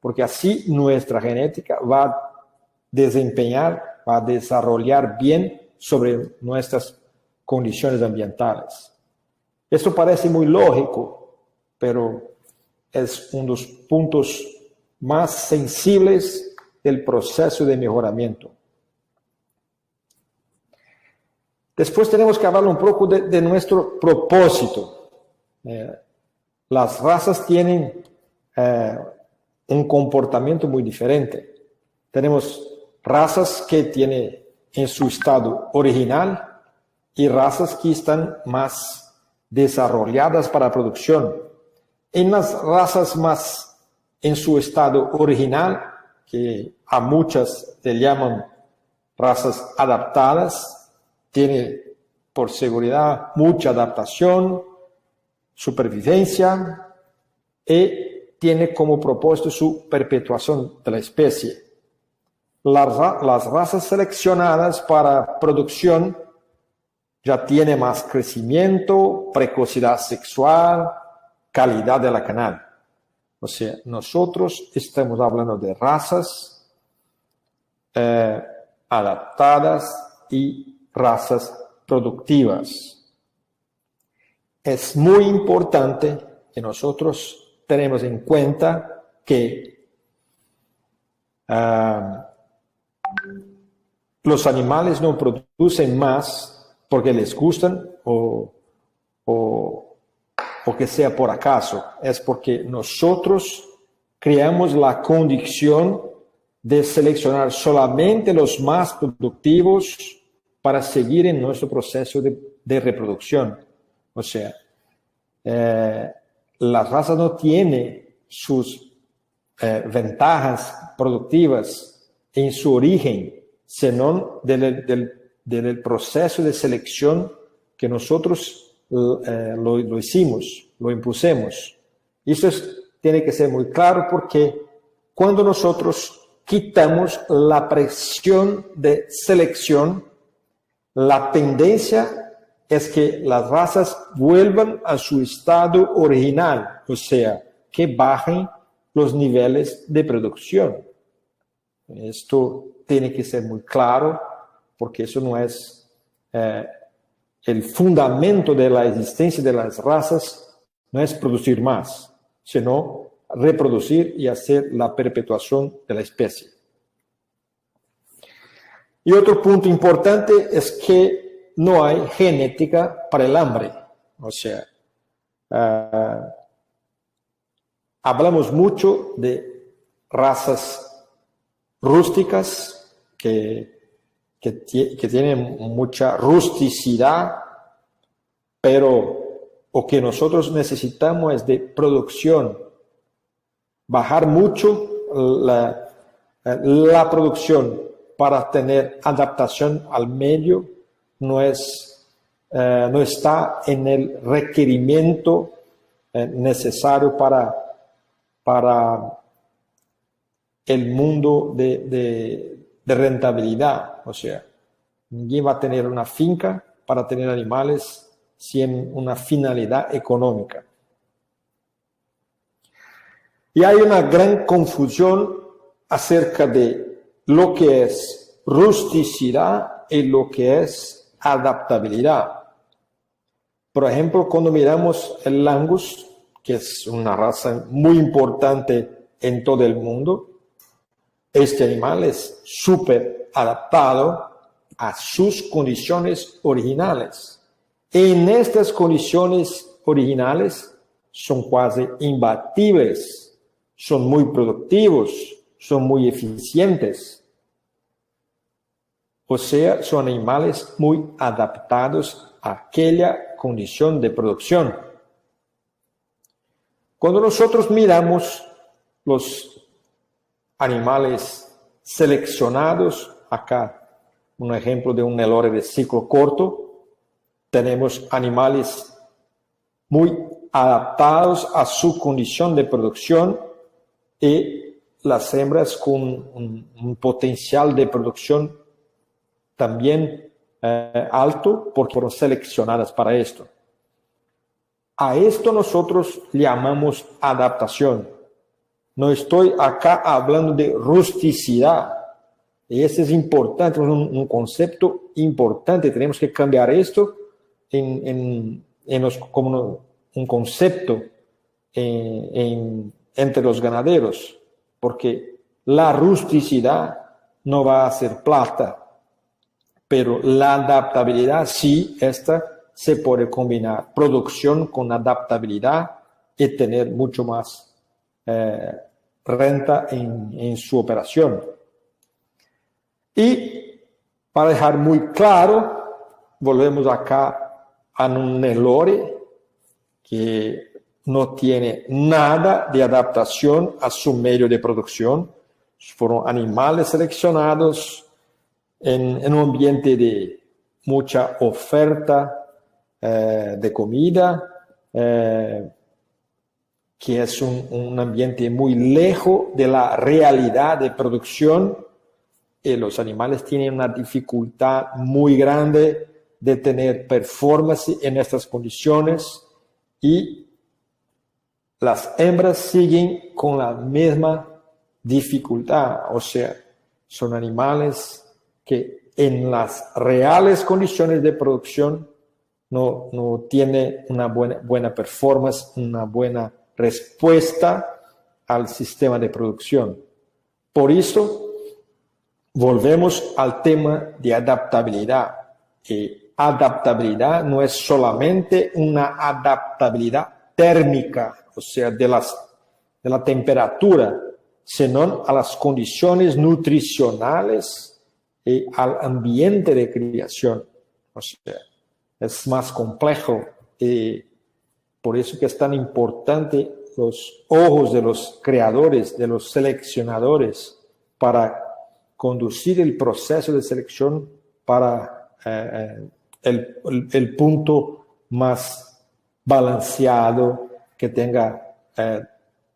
porque así nuestra genética va a desarrollar bien sobre nuestras condiciones ambientales. Esto parece muy lógico, pero es uno de los puntos más sensibles del proceso de mejoramiento. Después tenemos que hablar un poco de nuestro propósito. Las razas tienen un comportamiento muy diferente. Tenemos razas que tienen en su estado original y razas que están más desarrolladas para producción. En las razas más en su estado original, que a muchas le llaman razas adaptadas, tiene por seguridad mucha adaptación, supervivencia y tiene como propósito su perpetuación de la especie. Las razas seleccionadas para producción ya tienen más crecimiento, precocidad sexual, calidad de la canal. O sea, nosotros estamos hablando de razas adaptadas y razas productivas. Es muy importante que nosotros tenemos en cuenta que los animales no producen más porque les gustan o que sea por acaso, es porque nosotros creamos la condición de seleccionar solamente los más productivos para seguir en nuestro proceso de reproducción. O sea, las razas no tienen sus ventajas productivas en su origen, sino del proceso de selección que nosotros lo hicimos, lo impusimos. Y eso tiene que ser muy claro, porque cuando nosotros quitamos la presión de selección, la tendencia es que las razas vuelvan a su estado original, o sea, que bajen los niveles de producción. Esto tiene que ser muy claro, porque eso no es el fundamento de la existencia de las razas, no es producir más, sino reproducir y hacer la perpetuación de la especie. Y otro punto importante es que no hay genética para el hambre. O sea, hablamos mucho de razas rústicas que tienen mucha rusticidad, pero lo que nosotros necesitamos es de producción. Bajar mucho la producción para tener adaptación al medio no está en el requerimiento necesario para el mundo de rentabilidad. O sea, nadie va a tener una finca para tener animales sin una finalidad económica. Y hay una gran confusión acerca de lo que es rusticidad y lo que es adaptabilidad. Por ejemplo, cuando miramos el Angus, que es una raza muy importante en todo el mundo, este animal es súper adaptado a sus condiciones originales. En estas condiciones originales son casi imbatibles. Son muy productivos, son muy eficientes. O sea, son animales muy adaptados a aquella condición de producción. Cuando nosotros miramos los animales seleccionados, acá un ejemplo de un Nelore de ciclo corto, tenemos animales muy adaptados a su condición de producción, y las hembras con un potencial de producción también alto, porque fueron seleccionadas para esto. A esto nosotros llamamos adaptación. No estoy acá hablando de rusticidad. Y ese es importante, es un concepto importante. Tenemos que cambiar esto como un concepto entre los ganaderos, porque la rusticidad no va a hacer plata, pero la adaptabilidad sí, esta se puede combinar producción con adaptabilidad y tener mucho más renta en su operación. Y para dejar muy claro, volvemos acá a un Nelore que no tiene nada de adaptación a su medio de producción. Fueron animales seleccionados en un ambiente de mucha oferta de comida, que es un ambiente muy lejos de la realidad de producción, y los animales tienen una dificultad muy grande de tener performance en estas condiciones, y las hembras siguen con la misma dificultad. O sea, son animales que en las reales condiciones de producción no tienen una buena performance, una buena respuesta al sistema de producción. Por eso, volvemos al tema de adaptabilidad. Y adaptabilidad no es solamente una adaptabilidad térmica, o sea, de la temperatura, sino a las condiciones nutricionales y al ambiente de criación. O sea, es más complejo y por eso que es tan importante los ojos de los creadores, de los seleccionadores, para conducir el proceso de selección para el punto más balanceado que tenga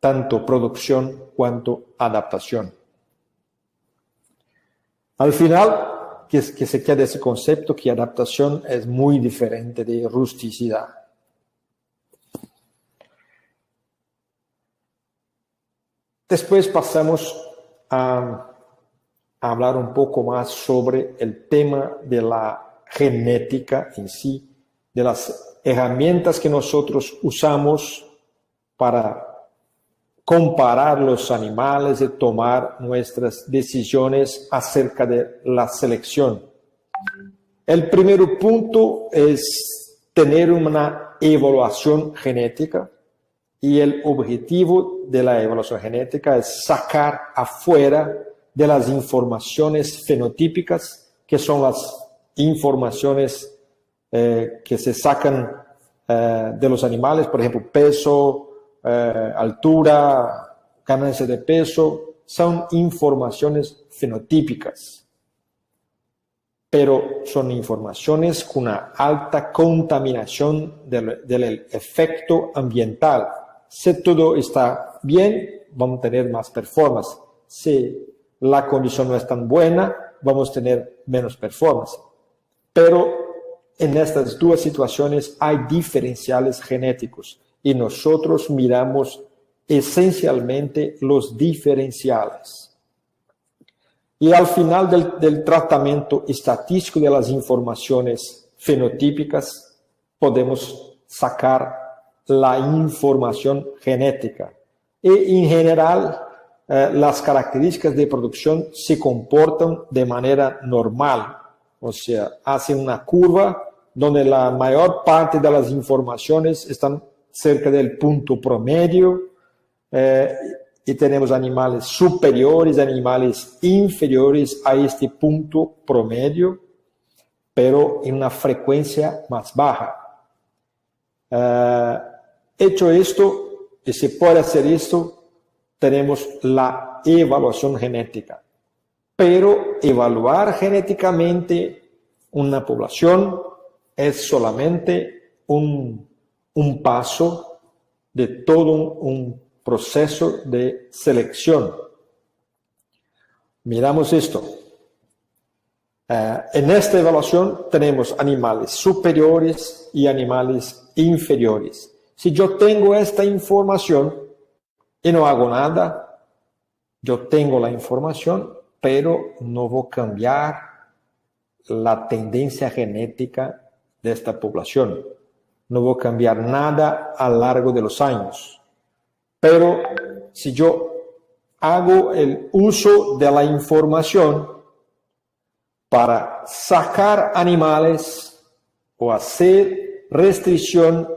tanto producción cuanto adaptación. Al final, que se quede ese concepto que adaptación es muy diferente de rusticidad. Después pasamos a hablar un poco más sobre el tema de la genética en sí, de las herramientas que nosotros usamos para comparar los animales y tomar nuestras decisiones acerca de la selección. El primer punto es tener una evaluación genética y el objetivo de la evaluación genética es sacar afuera de las informaciones fenotípicas, que son las informaciones que se sacan de los animales, por ejemplo, peso, altura, ganancia de peso, son informaciones fenotípicas, pero son informaciones con una alta contaminación del efecto ambiental. Si todo está bien, vamos a tener más performance. Si la condición no es tan buena, vamos a tener menos performance. Pero en estas dos situaciones hay diferenciales genéticos y nosotros miramos esencialmente los diferenciales. Y al final del tratamiento estadístico de las informaciones fenotípicas, podemos sacar la información genética. Y en general, las características de producción se comportan de manera normal. O sea, hacen una curva donde la mayor parte de las informaciones están cerca del punto promedio, y tenemos animales superiores, animales inferiores a este punto promedio, pero en una frecuencia más baja. Hecho esto, y se puede hacer esto, tenemos la evaluación genética. Pero evaluar genéticamente una población es solamente un paso de todo un proceso de selección. Miramos esto. En esta evaluación tenemos animales superiores y animales inferiores. Si yo tengo esta información y no hago nada, yo tengo la información, pero no voy a cambiar la tendencia genética de esta población. No voy a cambiar nada a lo largo de los años. Pero si yo hago el uso de la información para sacar animales o hacer restricción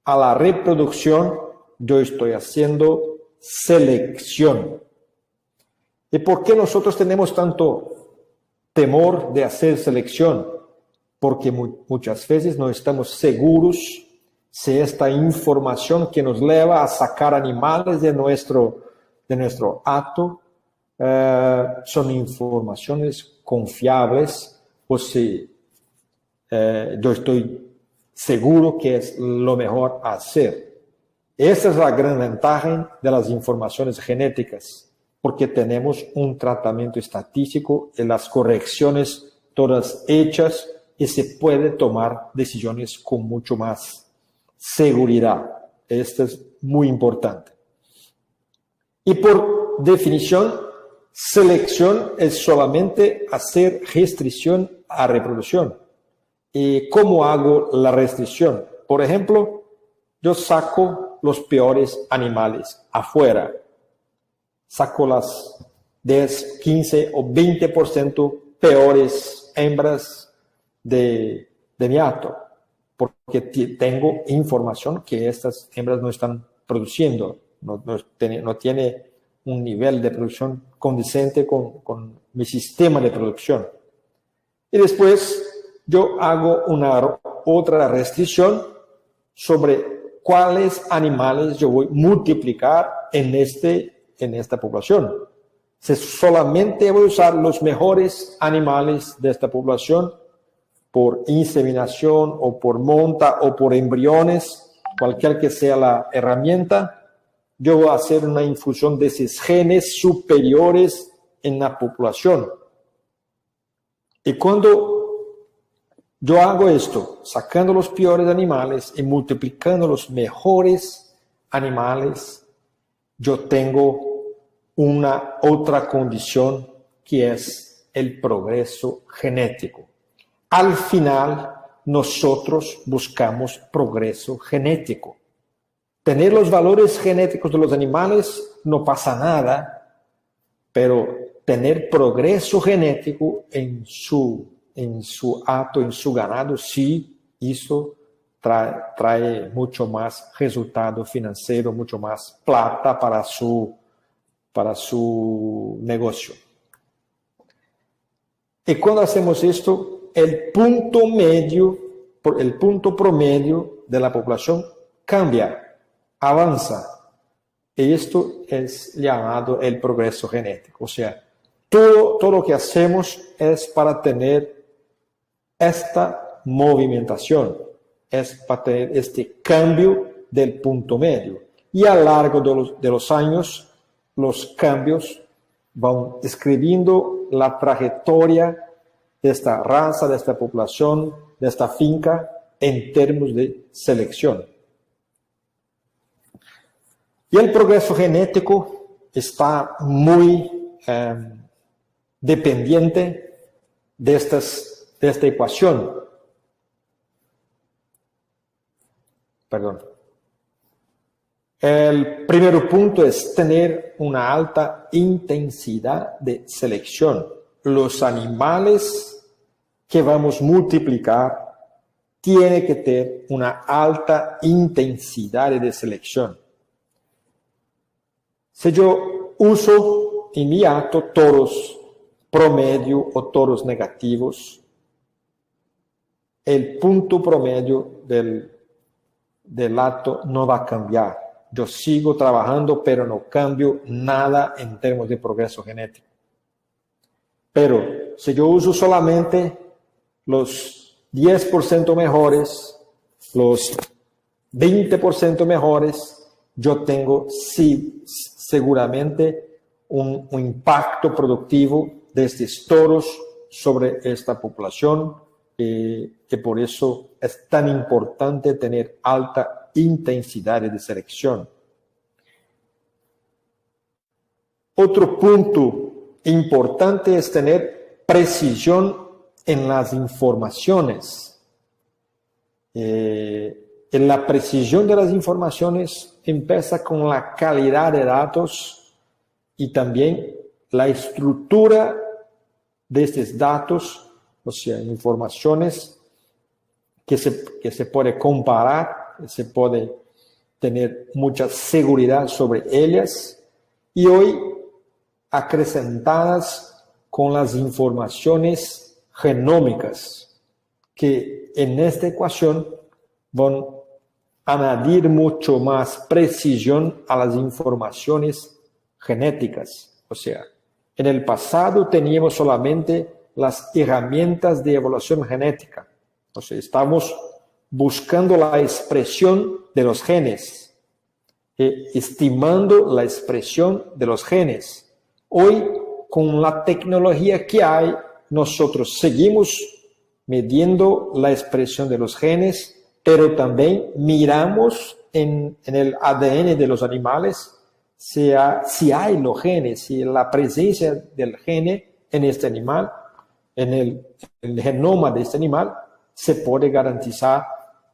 a la reproducción, yo estoy haciendo selección. ¿Y por qué nosotros tenemos tanto temor de hacer selección? Porque muchas veces no estamos seguros si esta información que nos lleva a sacar animales de nuestro hato son informaciones confiables o si yo estoy seguro que es lo mejor hacer. Esa es la gran ventaja de las informaciones genéticas, porque tenemos un tratamiento estadístico y las correcciones todas hechas y se puede tomar decisiones con mucho más seguridad. Esto es muy importante. Y por definición, selección es solamente hacer restricción a reproducción. ¿Y cómo hago la restricción? Por ejemplo, yo saco los peores animales afuera. Saco las 10, 15 o 20% peores hembras de de mi hato, porque tengo información que estas hembras no están produciendo, no tiene un nivel de producción condicente con mi sistema de producción. Y después yo hago otra restricción sobre cuáles animales yo voy a multiplicar en esta población. Si solamente voy a usar los mejores animales de esta población por inseminación o por monta o por embriones, cualquier que sea la herramienta, yo voy a hacer una infusión de esos genes superiores en la población. Y cuando yo hago esto, sacando los peores animales y multiplicando los mejores animales, yo tengo una otra condición que es el progreso genético. Al final, nosotros buscamos progreso genético. Tener los valores genéticos de los animales no pasa nada, pero tener progreso genético en su hato, en su ganado, sí, eso trae mucho más resultado financiero, mucho más plata para su negocio. Y cuando hacemos esto, el punto promedio de la población cambia, avanza. Y esto es llamado el progreso genético. O sea, todo lo que hacemos es para tener esta movimentación, es para tener este cambio del punto medio. Y a lo largo de los años, los cambios van escribiendo la trayectoria de esta raza, de esta población, de esta finca, en términos de selección. Y el progreso genético está muy dependiente de esta ecuación. Perdón. El primer punto es tener una alta intensidad de selección. Los animales que vamos a multiplicar tienen que tener una alta intensidad de selección. Si yo uso en mi hato toros promedio o toros negativos, el punto promedio del hato no va a cambiar. Yo sigo trabajando, pero no cambio nada en términos de progreso genético. Pero si yo uso solamente los 10% mejores, los 20% mejores, yo tengo sí, seguramente un impacto productivo de estos toros sobre esta población, que por eso es tan importante tener alta intensidad de selección. Otro punto importante es tener precisión en las informaciones. En la precisión de las informaciones empieza con la calidad de datos y también la estructura de estos datos, o sea, informaciones que se puede comparar, se puede tener mucha seguridad sobre ellas, y hoy acrecentadas con las informaciones genómicas, que en esta ecuación van a añadir mucho más precisión a las informaciones genéticas. O sea, en el pasado teníamos solamente las herramientas de evaluación genética. O sea, estamos buscando la expresión de los genes, estimando la expresión de los genes. Hoy, con la tecnología que hay, nosotros seguimos midiendo la expresión de los genes, pero también miramos en el ADN de los animales si hay los genes, si la presencia del gene en este animal, en el genoma de este animal, se puede garantizar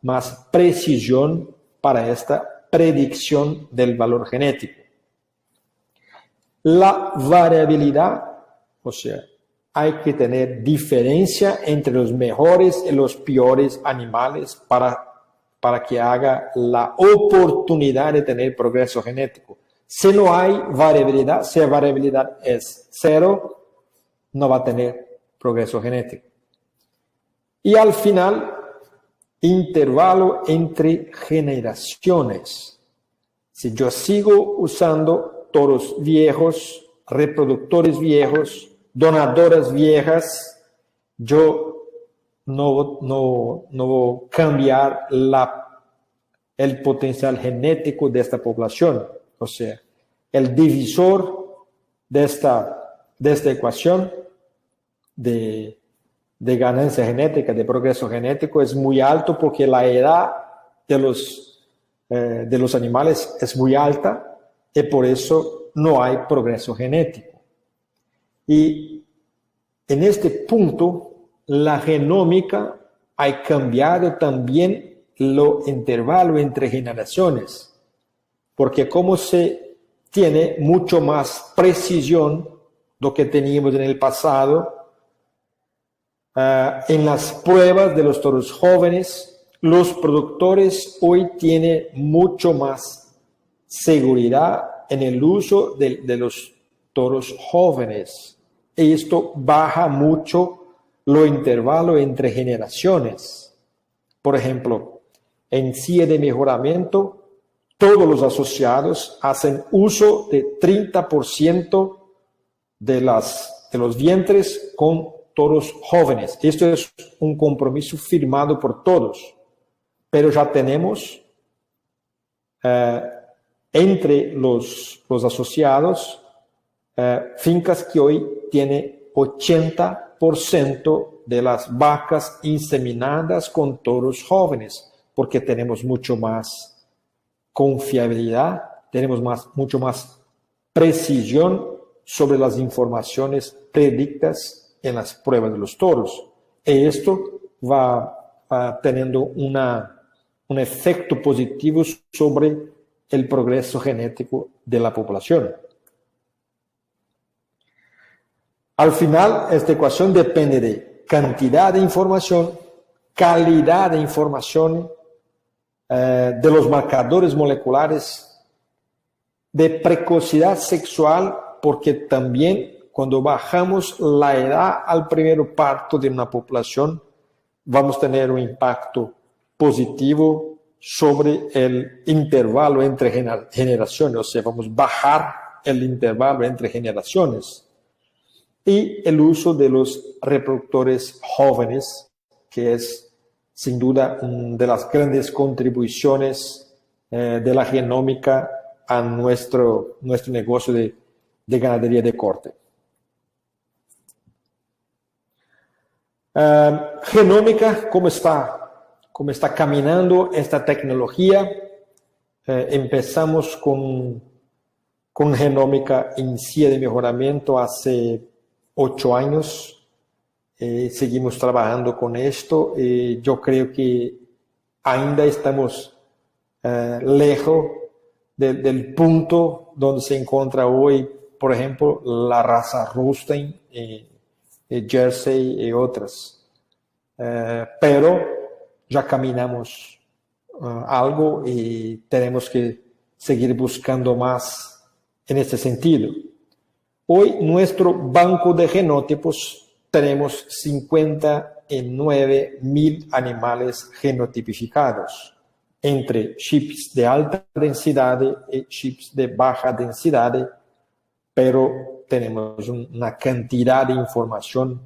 más precisión para esta predicción del valor genético. La variabilidad, o sea, hay que tener diferencia entre los mejores y los peores animales para que haga la oportunidad de tener progreso genético. Si no hay variabilidad, si la variabilidad es 0, no va a tener progreso genético. Y al final, intervalo entre generaciones. Si yo sigo usando toros viejos, reproductores viejos, donadoras viejas, yo no voy a cambiar el potencial genético de esta población. O sea, el divisor de esta ecuación de ganancia genética, de progreso genético, es muy alto porque la edad de los animales es muy alta y por eso no hay progreso genético. Y en este punto, la genómica ha cambiado también lo intervalo entre generaciones, porque como se tiene mucho más precisión de lo que teníamos en el pasado, en las pruebas de los toros jóvenes, los productores hoy tienen mucho más seguridad en el uso de los toros jóvenes. Y esto baja mucho lo intervalo entre generaciones. Por ejemplo, en CIA de mejoramiento, todos los asociados hacen uso de 30% de los vientres con toros jóvenes. Esto es un compromiso firmado por todos. Pero ya tenemos entre los asociados fincas que hoy tienen 80% de las vacas inseminadas con toros jóvenes, porque tenemos mucho más confiabilidad, tenemos mucho más precisión sobre las informaciones predictas en las pruebas de los toros. Y esto va teniendo un efecto positivo sobre el progreso genético de la población. Al final, esta ecuación depende de cantidad de información, calidad de información, de los marcadores moleculares, de precocidad sexual, porque también cuando bajamos la edad al primer parto de una población, vamos a tener un impacto positivo sobre el intervalo entre generaciones, o sea, vamos a bajar el intervalo entre generaciones. Y el uso de los reproductores jóvenes, que es sin duda una de las grandes contribuciones de la genómica a nuestro negocio de ganadería de corte. Genómica, ¿cómo está caminando esta tecnología? Empezamos con genómica en CIA de mejoramiento hace 8 años. Seguimos trabajando con esto. Yo creo que ainda estamos lejos del punto donde se encuentra hoy, por ejemplo, la raza Holstein, Jersey y otras. Pero ya caminamos algo y tenemos que seguir buscando más en este sentido. Hoy nuestro banco de genotipos tenemos 59.000 animales genotipificados entre chips de alta densidad y chips de baja densidad, pero tenemos una cantidad de información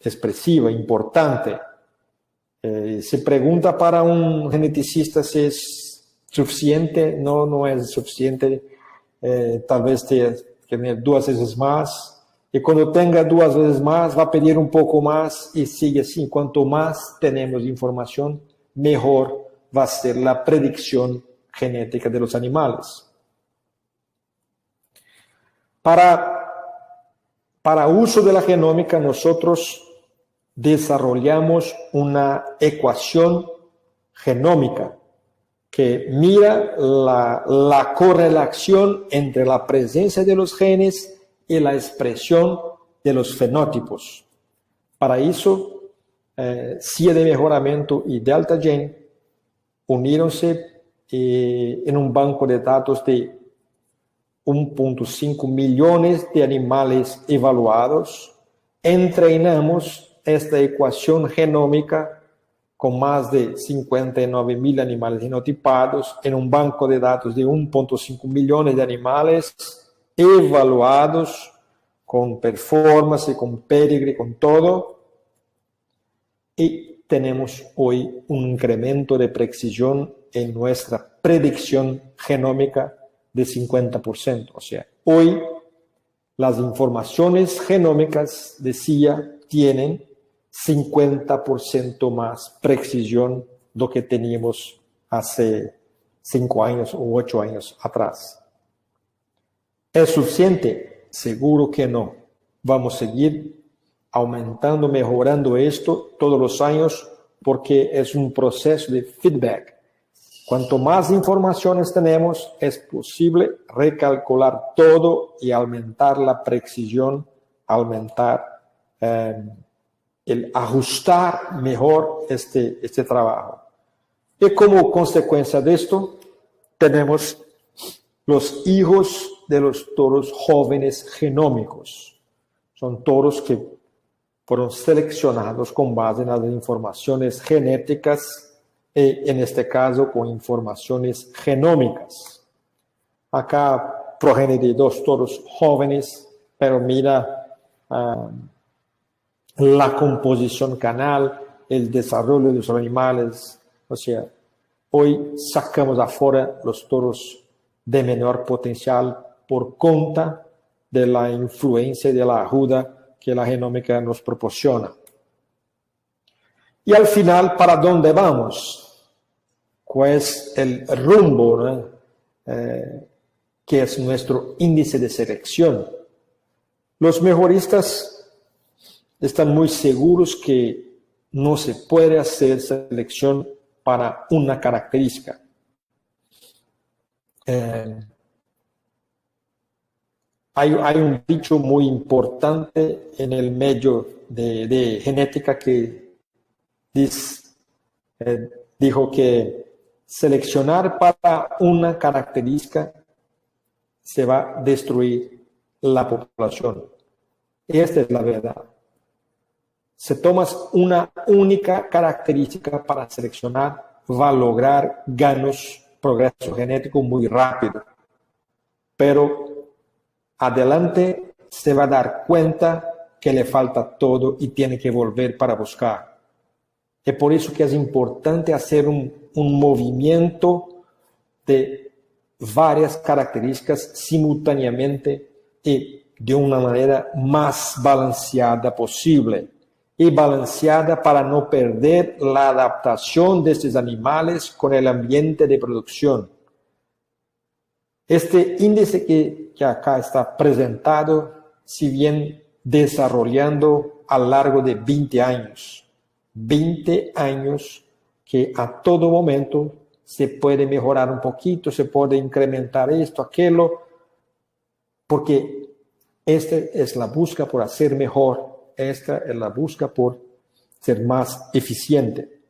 expresiva, importante. Se pregunta para un geneticista si es suficiente. No es suficiente. Tal vez tener 2 veces más. Y cuando tenga 2 veces más, va a pedir un poco más y sigue así. Cuanto más tenemos información, mejor va a ser la predicción genética de los animales. Para uso de la genómica, nosotros desarrollamos una ecuación genómica que mira la correlación entre la presencia de los genes y la expresión de los fenótipos. Para eso, CIA de mejoramiento y DeltaGen unieronse en un banco de datos de 1.5 millones de animales evaluados. Entrenamos esta ecuación genómica con más de 59.000 animales genotipados en un banco de datos de 1.5 millones de animales evaluados con performance, con pedigree, con todo. Y tenemos hoy un incremento de precisión en nuestra predicción genómica de 50%. O sea, hoy las informaciones genómicas de CIA tienen 50% más precisión de lo que teníamos hace 5 años o 8 años atrás. ¿Es suficiente? Seguro que no. Vamos a seguir aumentando, mejorando esto todos los años porque es un proceso de feedback. Cuanto más informaciones tenemos, es posible recalcular todo y aumentar la precisión, aumentar el ajustar mejor este trabajo. Y como consecuencia de esto, tenemos los hijos de los toros jóvenes genómicos. Son toros que fueron seleccionados con base en las informaciones genéticas en este caso con informaciones genómicas. Acá progenie de 2 toros jóvenes, pero mira la composición canal, el desarrollo de los animales. O sea, hoy sacamos afuera los toros de menor potencial por cuenta de la influencia y de la ayuda que la genómica nos proporciona. Y al final, ¿para dónde vamos? ¿Cuál es el rumbo, ¿no? Que es nuestro índice de selección? Los mejoristas están muy seguros que no se puede hacer selección para una característica. Hay un dicho muy importante en el medio de genética que dijo que seleccionar para una característica se va a destruir la población. Esta es la verdad. Si tomas una única característica para seleccionar, va a lograr progreso genético muy rápido. Pero adelante se va a dar cuenta que le falta todo y tiene que volver para buscar. Es por eso que es importante hacer un movimiento de varias características simultáneamente y de una manera más balanceada posible. Y balanceada para no perder la adaptación de estos animales con el ambiente de producción. Este índice que acá está presentado, si bien desarrollando a lo largo de 20 años, 20 años que a todo momento se puede mejorar un poquito, se puede incrementar esto, aquello, porque esta es la búsqueda por hacer mejor, esta es la búsqueda por ser más eficiente.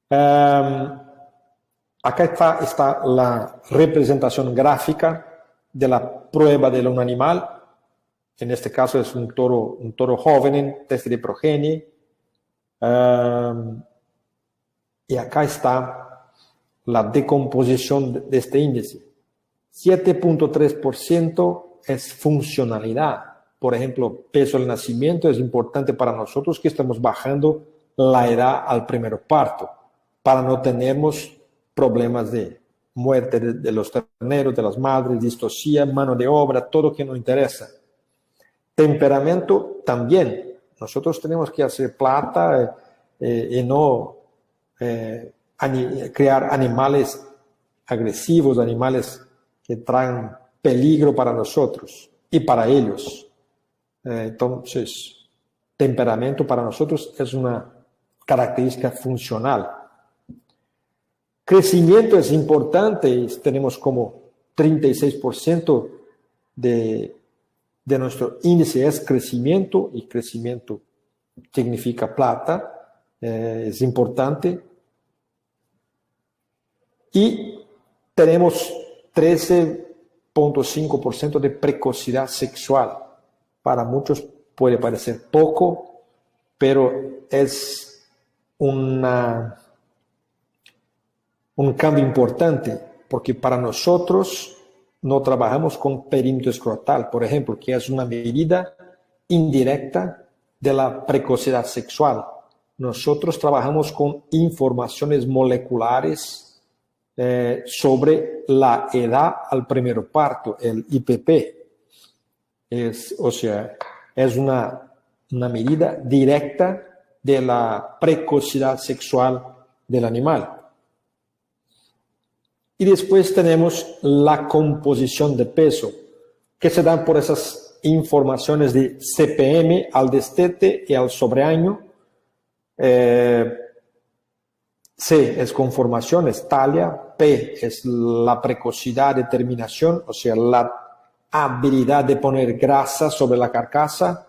Acá está la representación gráfica de la prueba de un animal. En este caso es un toro joven en test de progenie. Y acá está la decomposición de este índice. 7.3% es funcionalidad. Por ejemplo, peso al nacimiento es importante para nosotros que estamos bajando la edad al primer parto para no tenernos problemas de muerte de los terneros, de las madres, distosia, mano de obra, todo que nos interesa. Temperamento también. Nosotros tenemos que hacer plata y no crear animales agresivos, animales que traen peligro para nosotros y para ellos. Entonces, temperamento para nosotros es una característica funcional. Crecimiento es importante, tenemos como 36% de de nuestro índice es crecimiento, y crecimiento significa plata, es importante. Y tenemos 13.5% de precocidad sexual. Para muchos puede parecer poco, pero es un cambio importante, porque para nosotros no trabajamos con perímetro escrotal, por ejemplo, que es una medida indirecta de la precocidad sexual. Nosotros trabajamos con informaciones moleculares sobre la edad al primer parto, el IPP. Es una medida directa de la precocidad sexual del animal. Y después tenemos la composición de peso, que se dan por esas informaciones de CPM al destete y al sobreaño. C es conformación, es talla. P es la precocidad de terminación, o sea, la habilidad de poner grasa sobre la carcasa.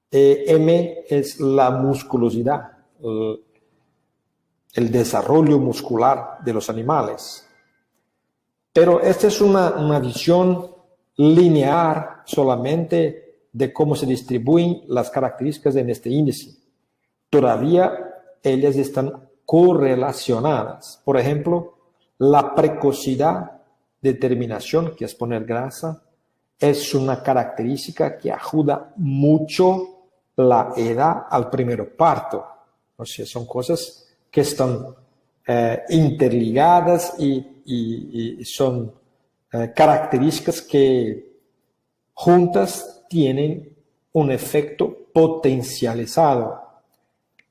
M es la musculosidad, el desarrollo muscular de los animales. Pero esta es una visión lineal solamente de cómo se distribuyen las características en este índice. Todavía ellas están correlacionadas. Por ejemplo, la precocidad de terminación, que es poner grasa, es una característica que ayuda mucho la edad al primer parto. O sea, son cosas que están interligadas y son características que juntas tienen un efecto potencializado.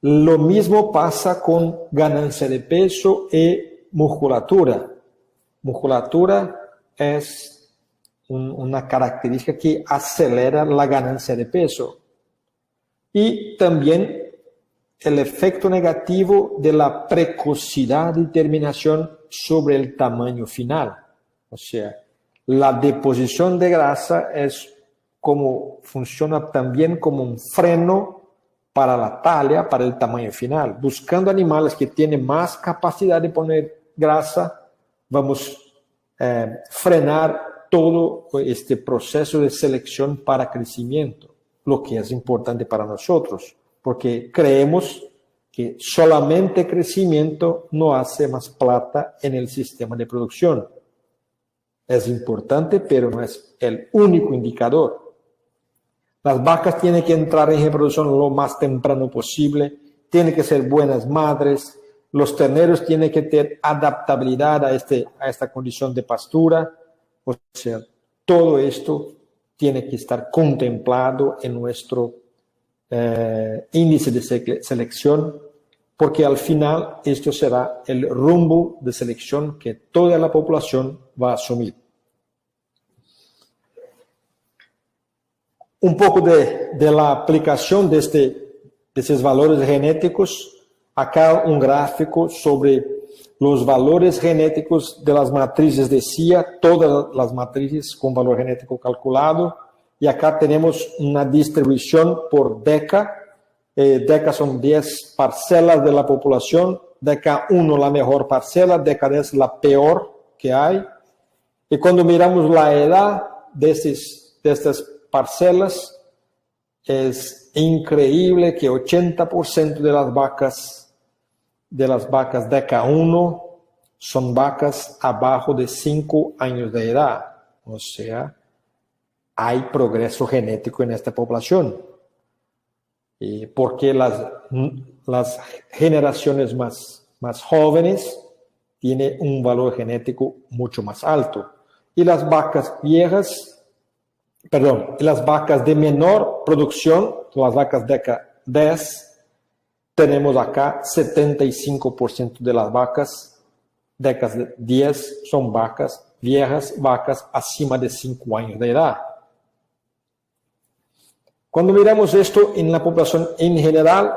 Lo mismo pasa con ganancia de peso y musculatura. Musculatura es una característica que acelera la ganancia de peso. Y también el efecto negativo de la precocidad de terminación sobre el tamaño final. O sea, la deposición de grasa funciona también como un freno para la talla, para el tamaño final. Buscando animales que tienen más capacidad de poner grasa, vamos a frenar todo este proceso de selección para crecimiento, lo que es importante para nosotros, porque creemos que solamente crecimiento no hace más plata en el sistema de producción. Es importante, pero no es el único indicador. Las vacas tienen que entrar en reproducción lo más temprano posible, tienen que ser buenas madres, los terneros tienen que tener adaptabilidad a esta condición de pastura. O sea, todo esto tiene que estar contemplado en nuestro índice de selección, porque al final esto será el rumbo de selección que toda la población va a asumir. Un poco de la aplicación de esos valores genéticos. Acá un gráfico sobre los valores genéticos de las matrices de CIA, todas las matrices con valor genético calculado. Y acá tenemos una distribución por DECA. DECA son 10 parcelas de la población. DECA 1 la mejor parcela, DECA 10 la peor que hay. Y cuando miramos la edad de estas parcelas, es increíble que 80% de las vacas DECA 1 son vacas abajo de 5 años de edad. O sea, hay progreso genético en esta población. Porque las generaciones más jóvenes tienen un valor genético mucho más alto. Y las vacas las vacas de menor producción, las vacas DECA 10, tenemos acá 75% de las vacas DECA 10 son vacas viejas, vacas acima de 5 años de edad. Cuando miramos esto en la población en general,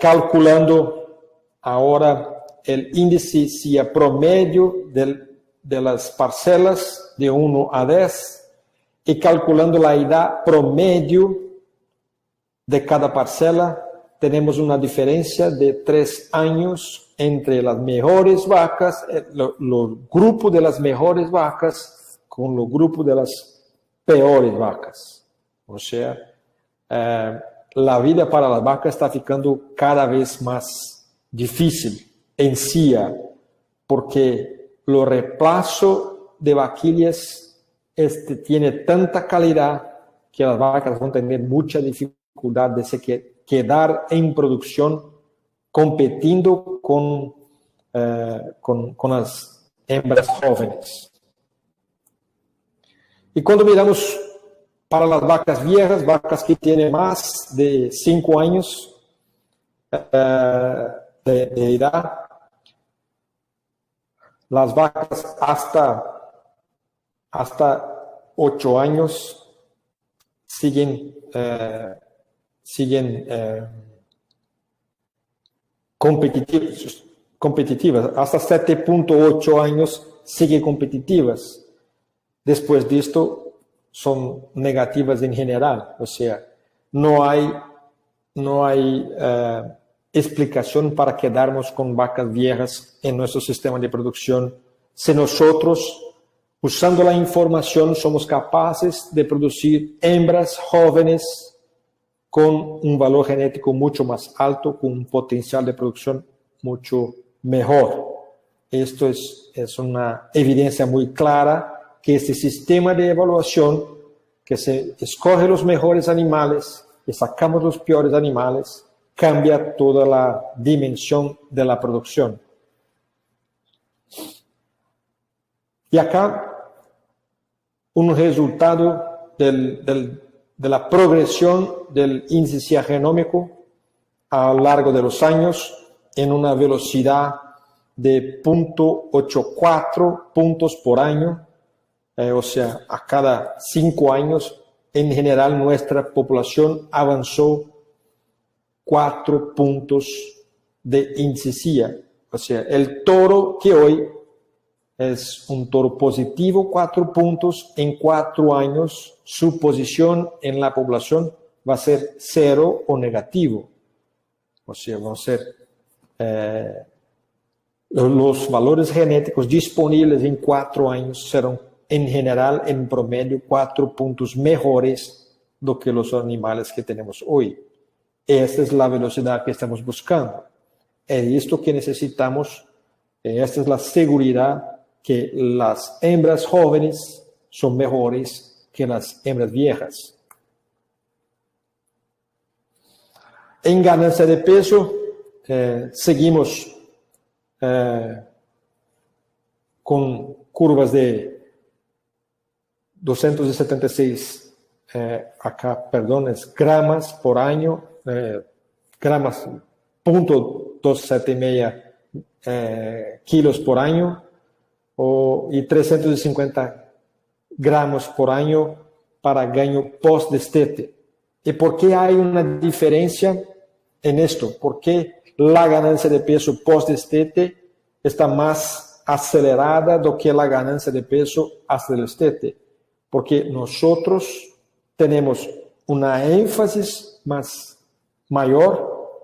calculando ahora el índice CIA promedio de las parcelas de 1 a 10, y calculando la edad promedio de cada parcela, tenemos una diferencia de 3 años entre las mejores vacas, los grupos de las mejores vacas con los grupos de las peores vacas. O sea, la vida para las vacas está ficando cada vez más difícil en sí, porque el reemplazo de vaquillas tiene tanta calidad que las vacas van a tener mucha dificultad de se quedar en producción compitiendo con las hembras jóvenes. Y cuando miramos para las vacas viejas, vacas que tienen más de 5 años de edad, las vacas hasta 8 años siguen competitivas, hasta 7.8 años siguen competitivas. Después de esto son negativas en general, o sea, no hay explicación para quedarnos con vacas viejas en nuestro sistema de producción si nosotros, usando la información, somos capaces de producir hembras jóvenes con un valor genético mucho más alto, con un potencial de producción mucho mejor. Esto es una evidencia muy clara que este sistema de evaluación, que se escoge los mejores animales y sacamos los peores animales, cambia toda la dimensión de la producción. Y acá, un resultado de la progresión del índice genómico a lo largo de los años en una velocidad de 0.84 puntos por año, o sea, a cada 5 años, en general nuestra población avanzó 4 puntos de índice. O sea, el toro que hoy es un toro positivo, 4 puntos en 4 años, su posición en la población va a ser 0 o negativo. O sea, van a ser los valores genéticos disponibles en 4 años serán en general, en promedio, 4 puntos mejores do que los animales que tenemos hoy. Esta es la velocidad que estamos buscando. Es esto que necesitamos. Esta es la seguridad que las hembras jóvenes son mejores que las hembras viejas. En ganancia de peso, seguimos con curvas de 276 gramos por año, gramos, 0.275 kilos por año, y 350 gramos por año para ganho post-destete. ¿Y por qué hay una diferencia en esto? ¿Por qué la ganancia de peso post-destete está más acelerada do que la ganancia de peso hasta el destete? Porque nosotros tenemos una énfasis más mayor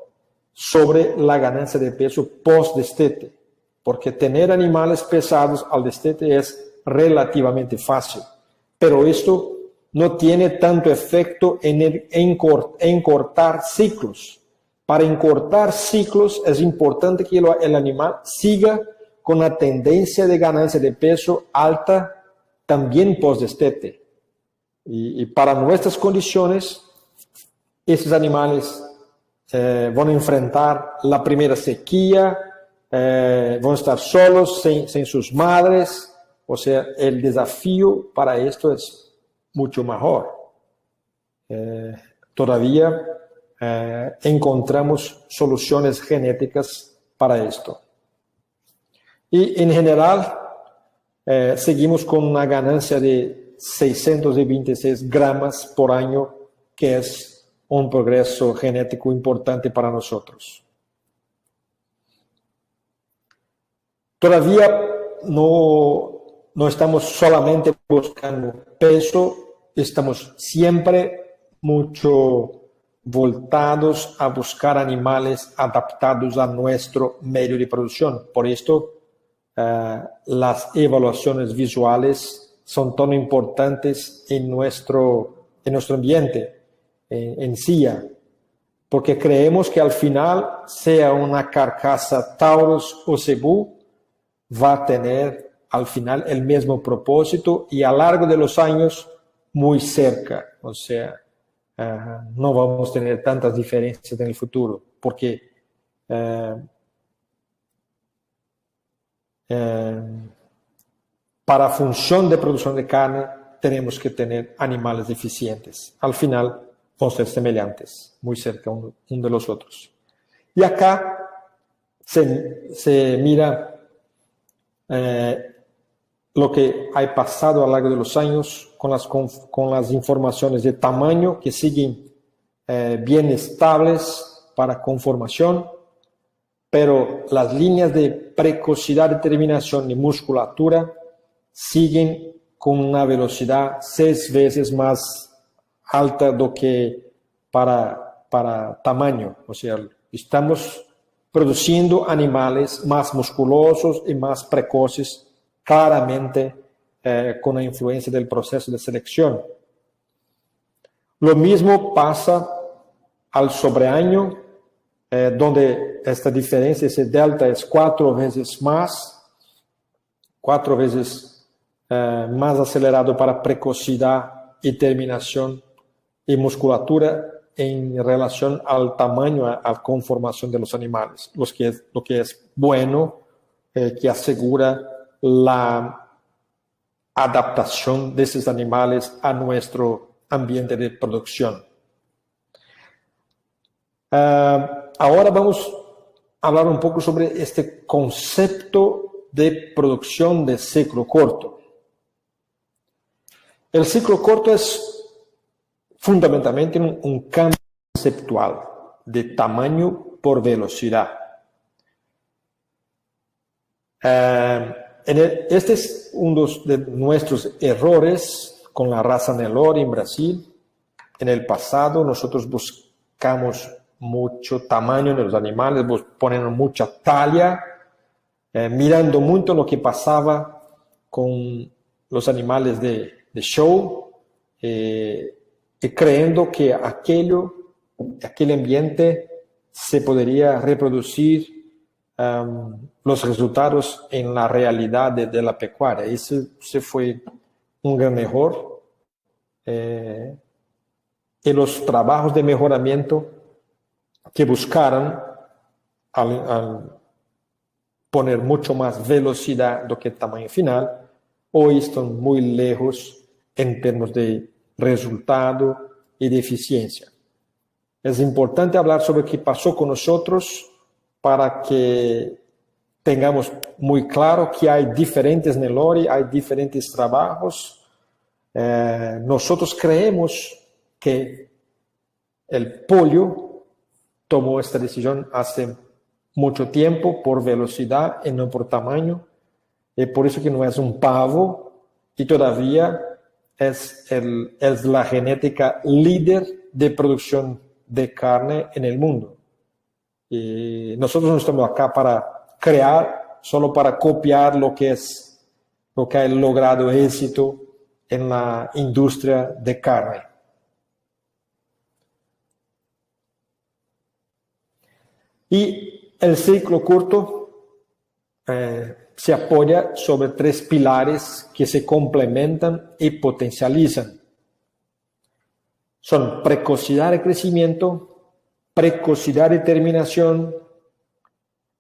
sobre la ganancia de peso post-destete, porque tener animales pesados al destete es relativamente fácil, pero esto no tiene tanto efecto en cortar ciclos. Para encortar ciclos es importante que el animal siga con la tendencia de ganancia de peso alta también post-destete. Y para nuestras condiciones, estos animales van a enfrentar la primera sequía, van a estar solos, sin sus madres. O sea, el desafío para esto es mucho mejor. Todavía encontramos soluciones genéticas para esto. Y en general, seguimos con una ganancia de 626 gramos por año, que es un progreso genético importante para nosotros. Todavía no estamos solamente buscando peso estamos siempre mucho voltados a buscar animales adaptados a nuestro medio de producción. Por esto, las evaluaciones visuales son tan importantes en nuestro ambiente, en CIA, porque creemos que al final, sea una carcasa Taurus o Cebú, va a tener al final el mismo propósito y a lo largo de los años muy cerca. O sea, no vamos a tener tantas diferencias en el futuro, porque para función de producción de carne tenemos que tener animales eficientes. Al final vão ser semelhantes, muy cerca uno de los otros. Y acá se mira lo que ha pasado a lo largo de los años con las informaciones de tamaño que siguen bien estables para conformación, pero las líneas de precocidad, terminación y musculatura siguen con una velocidad 6 veces más alta do que para tamaño. O sea, estamos produciendo animales más musculosos y más precoces, claramente con la influencia del proceso de selección. Lo mismo pasa al sobreaño, donde esta diferencia, ese delta es 4 veces más acelerado para precocidad y terminación y musculatura en relación al tamaño, a la conformación de los animales, lo que es bueno, que asegura la adaptación de esos animales a nuestro ambiente de producción. Ahora vamos a hablar un poco sobre este concepto de producción de ciclo corto. El ciclo corto es fundamentalmente un cambio conceptual de tamaño por velocidad. Este es uno de nuestros errores con la raza Nelore en Brasil. En el pasado nosotros buscamos mucho tamaño de los animales, poniendo mucha talla, mirando mucho lo que pasaba con los animales de show, y creyendo que aquel ambiente se podría reproducir los resultados en la realidad de la pecuaria. Ese fue un gran error. Y los trabajos de mejoramiento que buscaron al poner mucho más velocidad do que el tamaño final, hoy están muy lejos en términos de resultado y de eficiencia. Es importante hablar sobre qué pasó con nosotros para que tengamos muy claro que hay diferentes Nelore, hay diferentes trabajos. Nosotros creemos que el pollo tomó esta decisión hace mucho tiempo por velocidad y no por tamaño, y por eso que no es un pavo y todavía es la genética líder de producción de carne en el mundo. Y nosotros no estamos acá para crear, solo para copiar lo que ha logrado éxito en la industria de carne. Y el ciclo corto se apoya sobre 3 pilares que se complementan y potencializan. Son precocidad de crecimiento, precocidad de terminación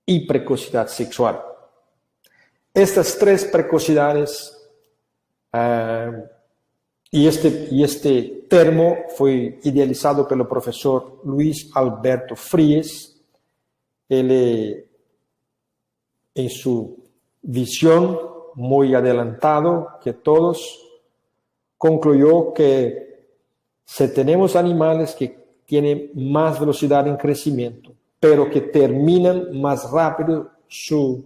y precocidad sexual. Estas 3 precocidades, y este termo fue idealizado pelo profesor Luis Alberto Fries. Él, en su visión muy adelantado que todos, concluyó que si tenemos animales que tienen más velocidad en crecimiento, pero que terminan más rápido su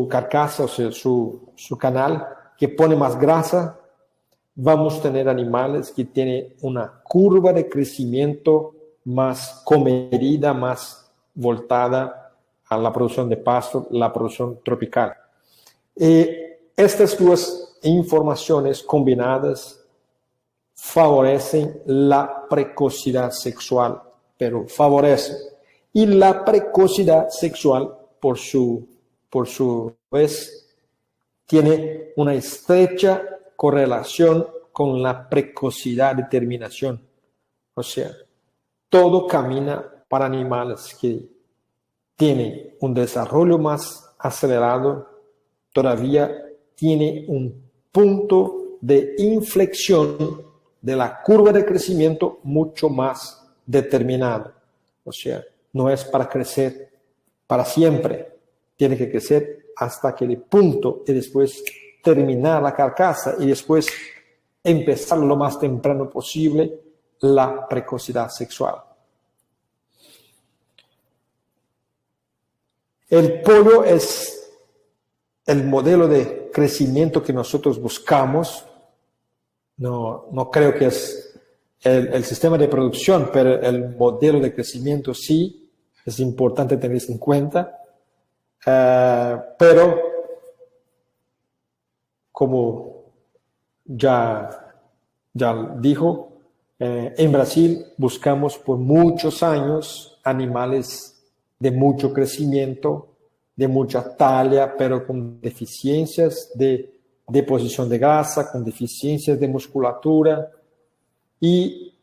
carcasa, o sea, su canal, que pone más grasa, vamos a tener animales que tienen una curva de crecimiento más comedida, más voltada a la producción de pasto, la producción tropical. Estas dos informaciones combinadas favorecen la precocidad sexual, pero favorecen. Y la precocidad sexual, por su vez, tiene una estrecha correlación con la precocidad de terminación. O sea, todo camina para animales que tienen un desarrollo más acelerado, todavía tiene un punto de inflexión de la curva de crecimiento mucho más determinado. O sea, no es para crecer para siempre, tiene que crecer hasta aquel punto y después terminar la carcasa y después empezar lo más temprano posible la precocidad sexual. El pollo es el modelo de crecimiento que nosotros buscamos. No creo que es el sistema de producción, pero el modelo de crecimiento sí es importante tener en cuenta. Pero como ya dijo, en Brasil buscamos por muchos años animales de mucho crecimiento, de mucha talla, pero con deficiencias de deposición de grasa, con deficiencias de musculatura, y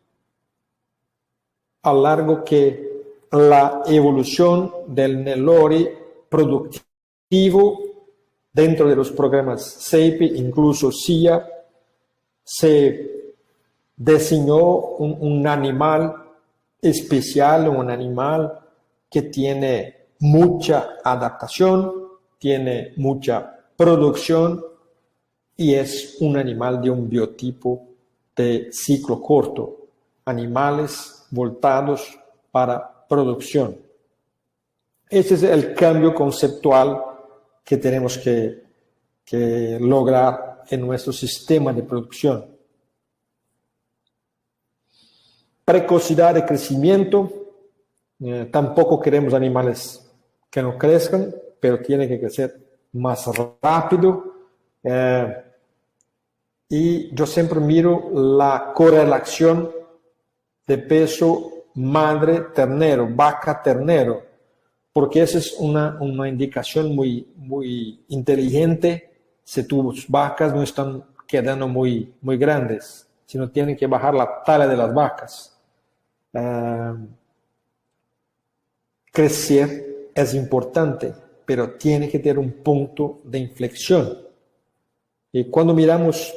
a largo que la evolución del Nelore productivo dentro de los programas CEIP, incluso CIA, se diseñó un animal especial, un animal que tiene mucha adaptación, tiene mucha producción y es un animal de un biotipo de ciclo corto, animales voltados para producción. Ese es el cambio conceptual que tenemos que lograr en nuestro sistema de producción. Precocidad de crecimiento. Tampoco queremos animales que no crezcan, pero tienen que crecer más rápido. Y yo siempre miro la correlación de peso madre-ternero, vaca-ternero, porque esa es una indicación muy inteligente si tus vacas no están quedando muy grandes, sino tienen que bajar la talla de las vacas. Crecer es importante, pero tiene que tener un punto de inflexión. Y cuando miramos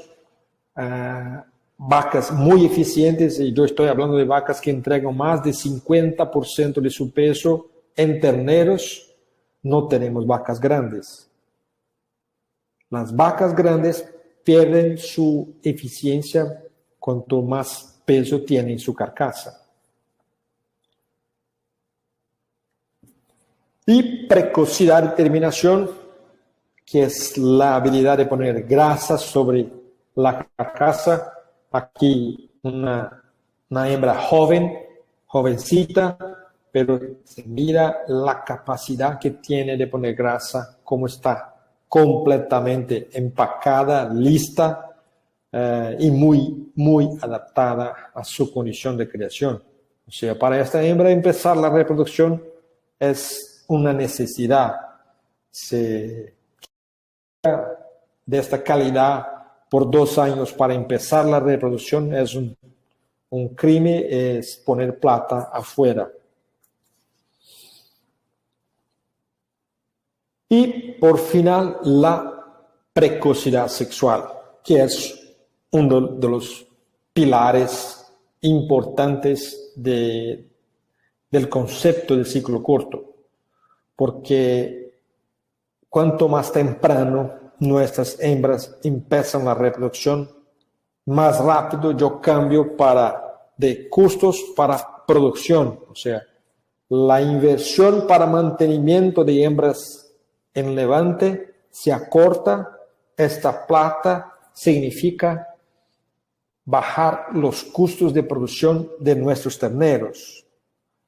vacas muy eficientes, y yo estoy hablando de vacas que entregan más de 50% de su peso en terneros, no tenemos vacas grandes. Las vacas grandes pierden su eficiencia cuanto más peso tiene en su carcasa. Y precocidad de terminación, que es la habilidad de poner grasa sobre la carcasa. Aquí una hembra jovencita, pero se mira la capacidad que tiene de poner grasa, cómo está completamente empacada, lista y muy adaptada a su condición de creación. O sea, para esta hembra empezar la reproducción es una necesidad. De esta calidad por 2 años para empezar la reproducción es un crimen, es poner plata afuera. Y por final, la precocidad sexual, que es uno de los pilares importantes del concepto del ciclo corto, porque cuanto más temprano nuestras hembras empiezan la reproducción, más rápido yo cambio de costos para producción. O sea, la inversión para mantenimiento de hembras en levante se acorta. Esta plata significa bajar los costos de producción de nuestros terneros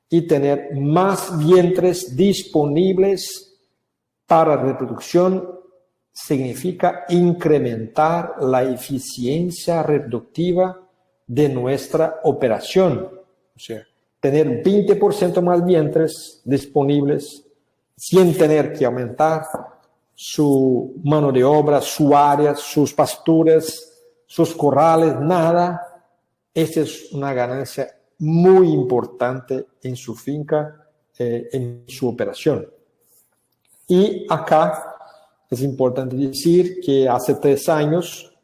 y tener más vientres disponibles para reproducción significa incrementar la eficiencia reproductiva de nuestra operación. O sea, tener 20% más vientres disponibles sin tener que aumentar su mano de obra, su área, sus pasturas, sus corrales, nada. Esta es una ganancia muy importante en su finca, en su operación. Y acá es importante decir que hace 3 años,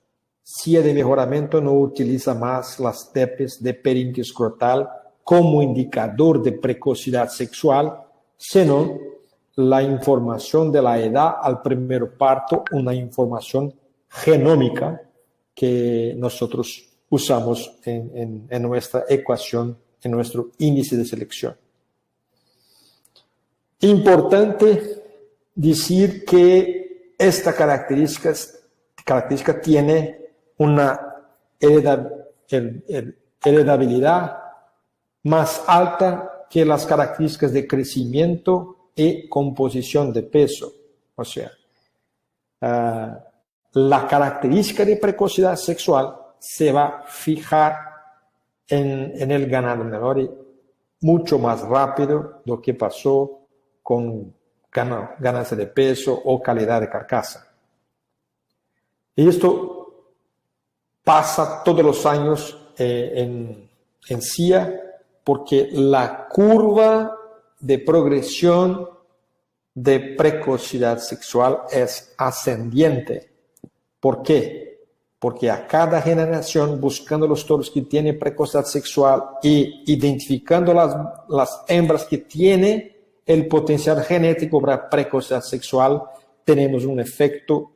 CIA de Mejoramiento no utiliza más las TEPes de perímetro escrotal como indicador de precocidad sexual, sino la información de la edad al primer parto, una información genómica que nosotros usamos en nuestra ecuación, en nuestro índice de selección. Importante decir que esta característica tiene una heredabilidad más alta que las características de crecimiento y composición de peso. O sea, la característica de precocidad sexual se va a fijar en el ganado menor mucho más rápido de lo que pasó con ganancia de peso o calidad de carcasa. Y esto pasa todos los años en CIA, porque la curva de progresión de precocidad sexual es ascendiente. ¿Por qué? Porque a cada generación, buscando los toros que tienen precocidad sexual e identificando las hembras que tienen el potencial genético para precocidad sexual, tenemos un efecto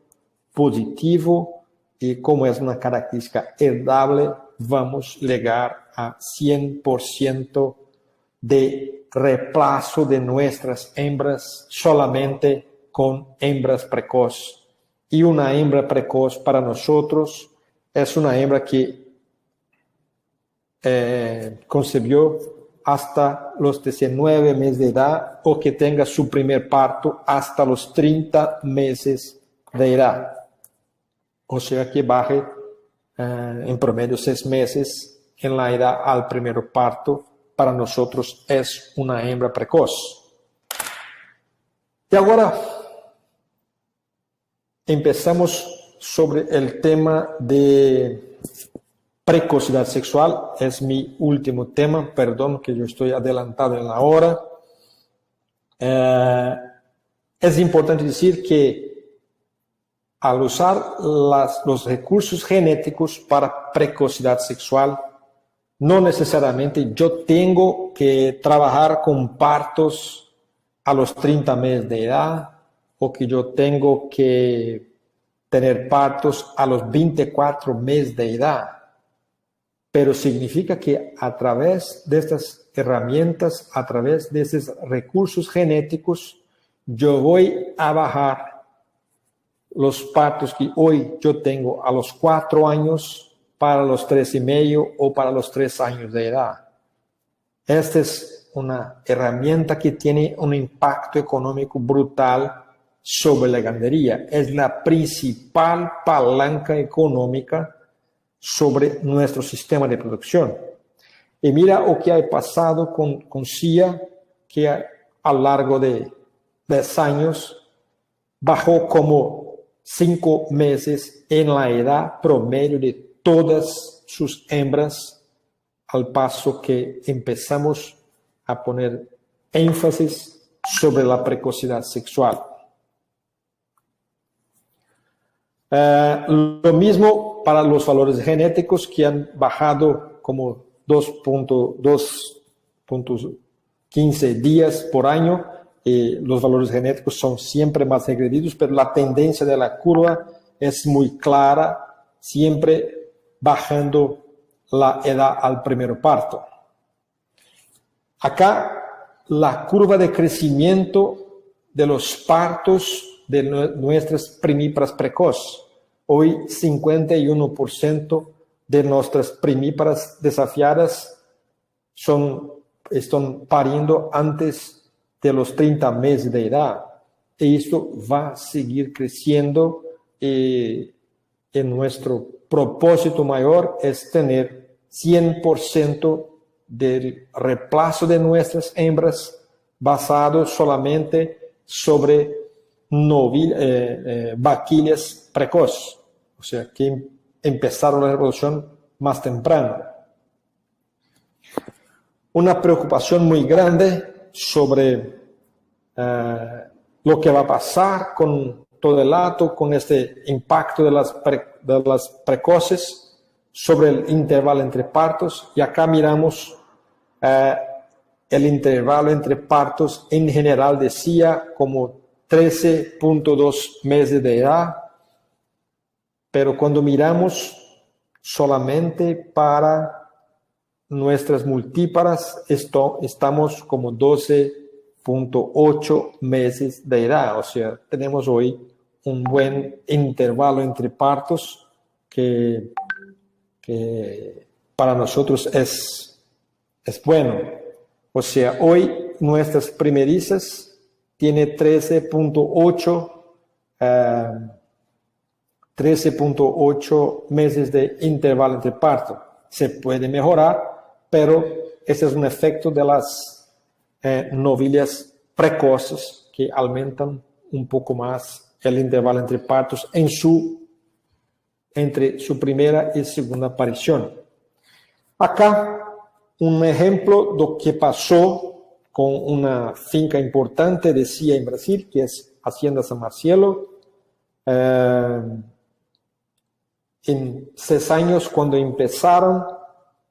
positivo y como es una característica heredable, vamos a llegar a 100% de reemplazo de nuestras hembras solamente con hembras precoces. Y una hembra precoz para nosotros es una hembra que concebió hasta los 19 meses de edad o que tenga su primer parto hasta los 30 meses de edad. O sea que baje en promedio 6 meses en la edad al primer parto. Para nosotros es una hembra precoz. Y ahora empezamos sobre el tema de precocidad sexual. Es mi último tema, perdón que yo estoy adelantado en la hora. Es importante decir que al usar los recursos genéticos para precocidad sexual, no necesariamente yo tengo que trabajar con partos a los 30 meses de edad o que yo tengo que tener partos a los 24 meses de edad. Pero significa que a través de estas herramientas, a través de esos recursos genéticos, yo voy a bajar los partos que hoy yo tengo a los 4 años para los 3,5 o para los 3 años de edad. Esta es una herramienta que tiene un impacto económico brutal sobre la ganadería. Es la principal palanca económica sobre nuestro sistema de producción. Y mira lo que ha pasado con CIA, que a lo largo de 10 años bajó como 5 meses en la edad promedio de todas sus hembras, al paso que empezamos a poner énfasis sobre la precocidad sexual. Lo mismo para los valores genéticos, que han bajado como 2.15 días por año. Los valores genéticos son siempre más regredidos, pero la tendencia de la curva es muy clara, siempre bajando la edad al primer parto. Acá la curva de crecimiento de los partos de nuestras primíparas precoces. Hoy 51% de nuestras primíparas desafiadas están pariendo antes de los 30 meses de edad. Y esto va a seguir creciendo. Y nuestro propósito mayor es tener 100% del reemplazo de nuestras hembras basado solamente sobre vaquillas precoces, o sea, que empezaron la reproducción más temprano. Una preocupación muy grande sobre lo que va a pasar con todo el hato, con este impacto de las precoces sobre el intervalo entre partos. Y acá miramos el intervalo entre partos en general decía como 13.2 meses de edad, pero cuando miramos solamente para nuestras multíparas, estamos como 12.8 meses de edad. O sea, tenemos hoy un buen intervalo entre partos que para nosotros es bueno. O sea, hoy nuestras primerizas tiene 13.8 meses de intervalo entre parto. Se puede mejorar, pero ese es un efecto de las novillas precoces que aumentan un poco más el intervalo entre partos entre su primera y segunda aparición. Acá un ejemplo de lo que pasó con una finca importante de CIA en Brasil, que es Hacienda San Marcelo. En 6 años, cuando empezaron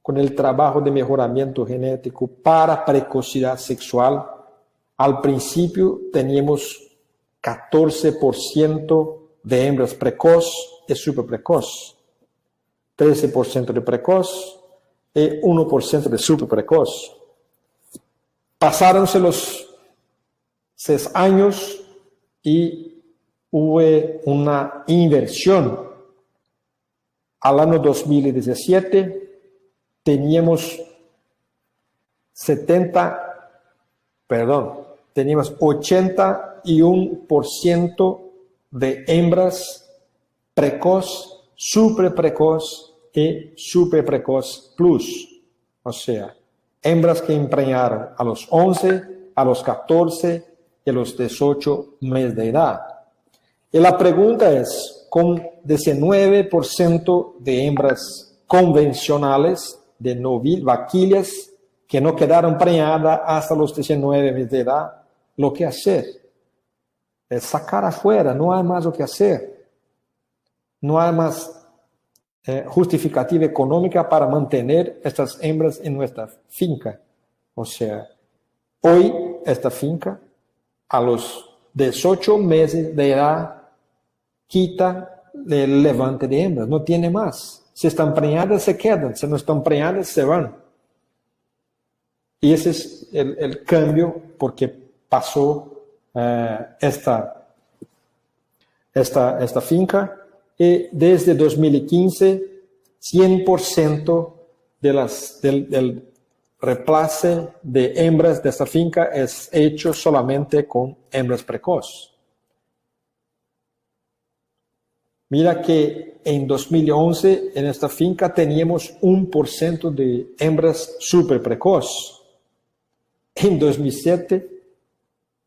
con el trabajo de mejoramiento genético para precocidad sexual, al principio teníamos 14% de hembras precoz y superprecoz, 13% de precoz y 1% de superprecoz. Pasáronse los 6 años y hubo una inversión. Al año 2017 teníamos 81% de hembras precoz, superprecoz y superprecoz plus. O sea, hembras que empreñaron a los 11, a los 14 y a los 18 meses de edad. Y la pregunta es, con 19% de hembras convencionales, de vaquillas, que no quedaron preñadas hasta los 19 meses de edad, lo que hacer es sacar afuera, no hay más lo que hacer. No hay más justificativa económica para mantener estas hembras en nuestra finca. O sea, hoy esta finca a los 18 meses de edad quita el levante de hembras, no tiene más. Si están preñadas se quedan, si no están preñadas se van. Y ese es el cambio porque pasó esta finca. Y desde 2015, 100% del reemplace de hembras de esta finca es hecho solamente con hembras precoces. Mira que en 2011 en esta finca teníamos 1% de hembras super precoces. En 2007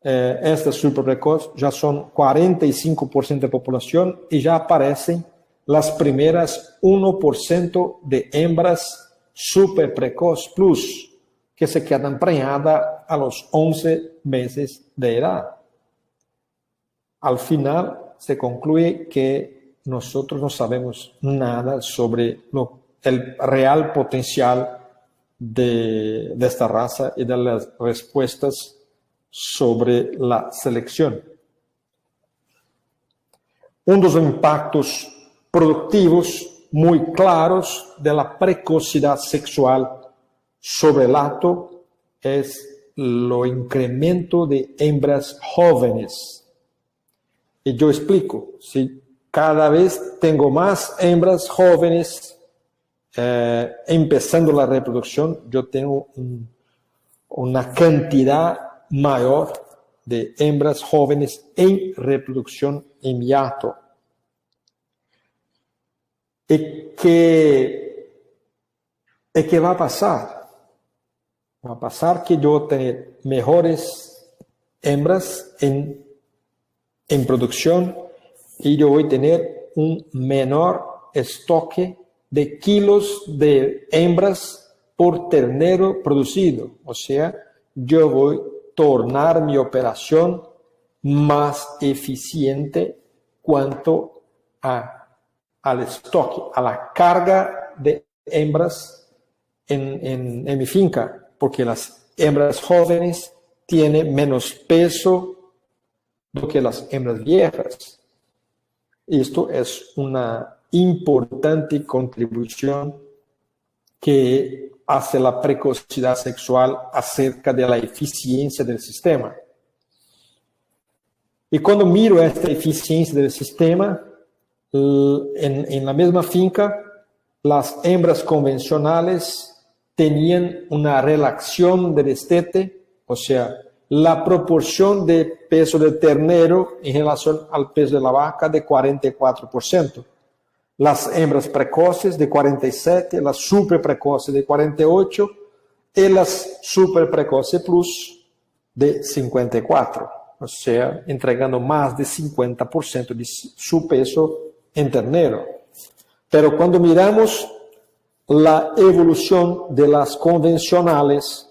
estas super precoces ya son 45% de población y ya aparecen las primeras 1% de hembras super precoz plus que se quedan preñadas a los 11 meses de edad. Al final se concluye que nosotros no sabemos nada sobre el real potencial de esta raza y de las respuestas sobre la selección. Un de los impactos productivos muy claros de la precocidad sexual sobre el hato es el incremento de hembras jóvenes. Y yo explico, si cada vez tengo más hembras jóvenes empezando la reproducción, yo tengo una cantidad mayor de hembras jóvenes en reproducción en mi hato. ¿Y qué va a pasar? Va a pasar que yo voy a tener mejores hembras en producción y yo voy a tener un menor estoque de kilos de hembras por ternero producido. O sea, yo voy a tornar mi operación más eficiente cuanto al estoque, a la carga de hembras en mi finca, porque las hembras jóvenes tienen menos peso que las hembras viejas. Esto es una importante contribución que hace la precocidad sexual acerca de la eficiencia del sistema. Y cuando miro esta eficiencia del sistema, en la misma finca, las hembras convencionales tenían una relación de destete, o sea, la proporción de peso del ternero en relación al peso de la vaca de 44%. Las hembras precoces de 47%, las super precoces de 48% y las super precoces plus de 54%. O sea, entregando más de 50% de su peso en ternero. Pero cuando miramos la evolución de las convencionales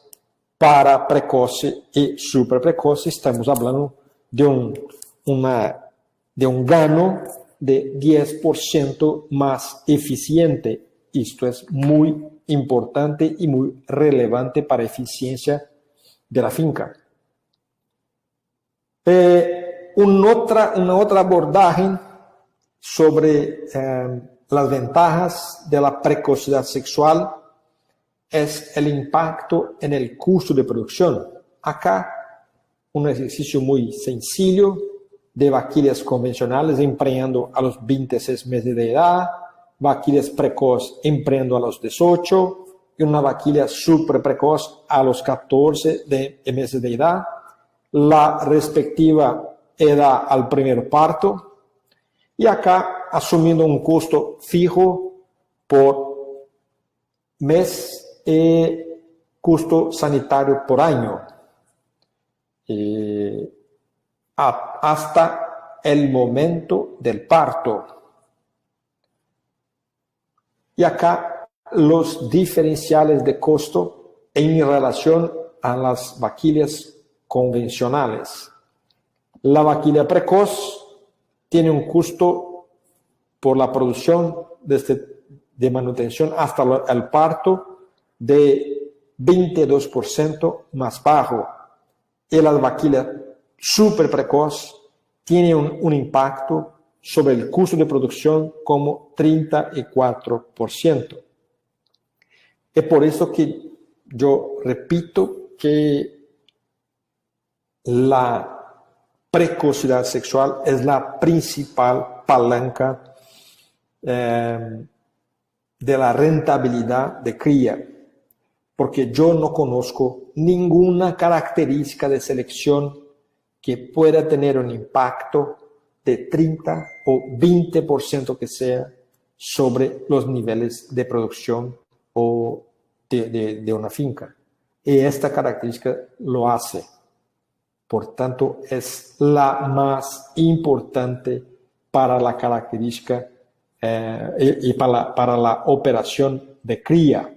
para precoce y super precoce, estamos hablando de un gano de 10% más eficiente. Esto es muy importante y muy relevante para la eficiencia de la finca. Una otra abordaje sobre las ventajas de la precocidad sexual es el impacto en el costo de producción. Acá, un ejercicio muy sencillo de vaquillas convencionales emprendiendo a los 26 meses de edad, vaquillas precoz emprendiendo a los 18 y una vaquilla super precoz a los 14 meses de edad, la respectiva edad al primer parto, y acá asumiendo un costo fijo por mes y costo sanitario por año, hasta el momento del parto. Y acá los diferenciales de costo en relación a las vaquillas convencionales. La vaquilla precoz tiene un costo por la producción de manutención hasta el parto de 22% más bajo. Y la vaquilla super precoz tiene un impacto sobre el costo de producción como 34%. Es por eso que yo repito que la precocidad sexual es la principal palanca de la rentabilidad de cría, porque yo no conozco ninguna característica de selección que pueda tener un impacto de 30 o 20% que sea sobre los niveles de producción o de una finca. Y esta característica lo hace. Por tanto, es la más importante para la característica y para la operación de cría.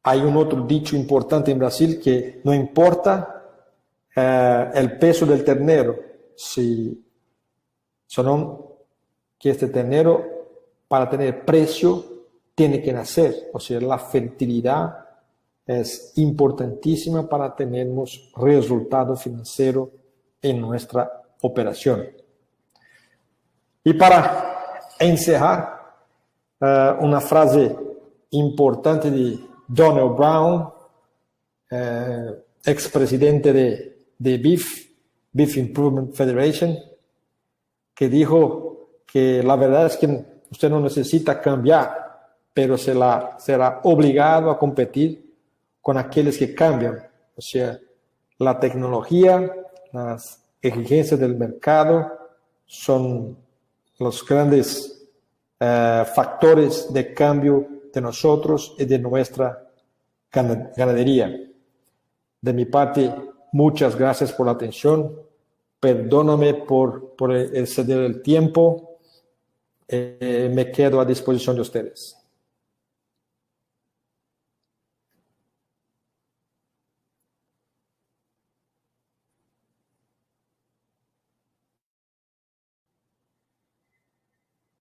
Hay un otro dicho importante en Brasil que no importa el peso del ternero, sino que este ternero, para tener precio, tiene que nacer. O sea, la fertilidad es importantísima para tener resultado financiero en nuestra operación. Y para encerrar, una frase importante de Donald Brown, expresidente de Beef Improvement Federation, que dijo que la verdad es que usted no necesita cambiar, pero será obligado a competir con aquellos que cambian. O sea, la tecnología, las exigencias del mercado son los grandes factores de cambio de nosotros y de nuestra ganadería. De mi parte, muchas gracias por la atención. Perdóname por exceder el tiempo. Me quedo a disposición de ustedes.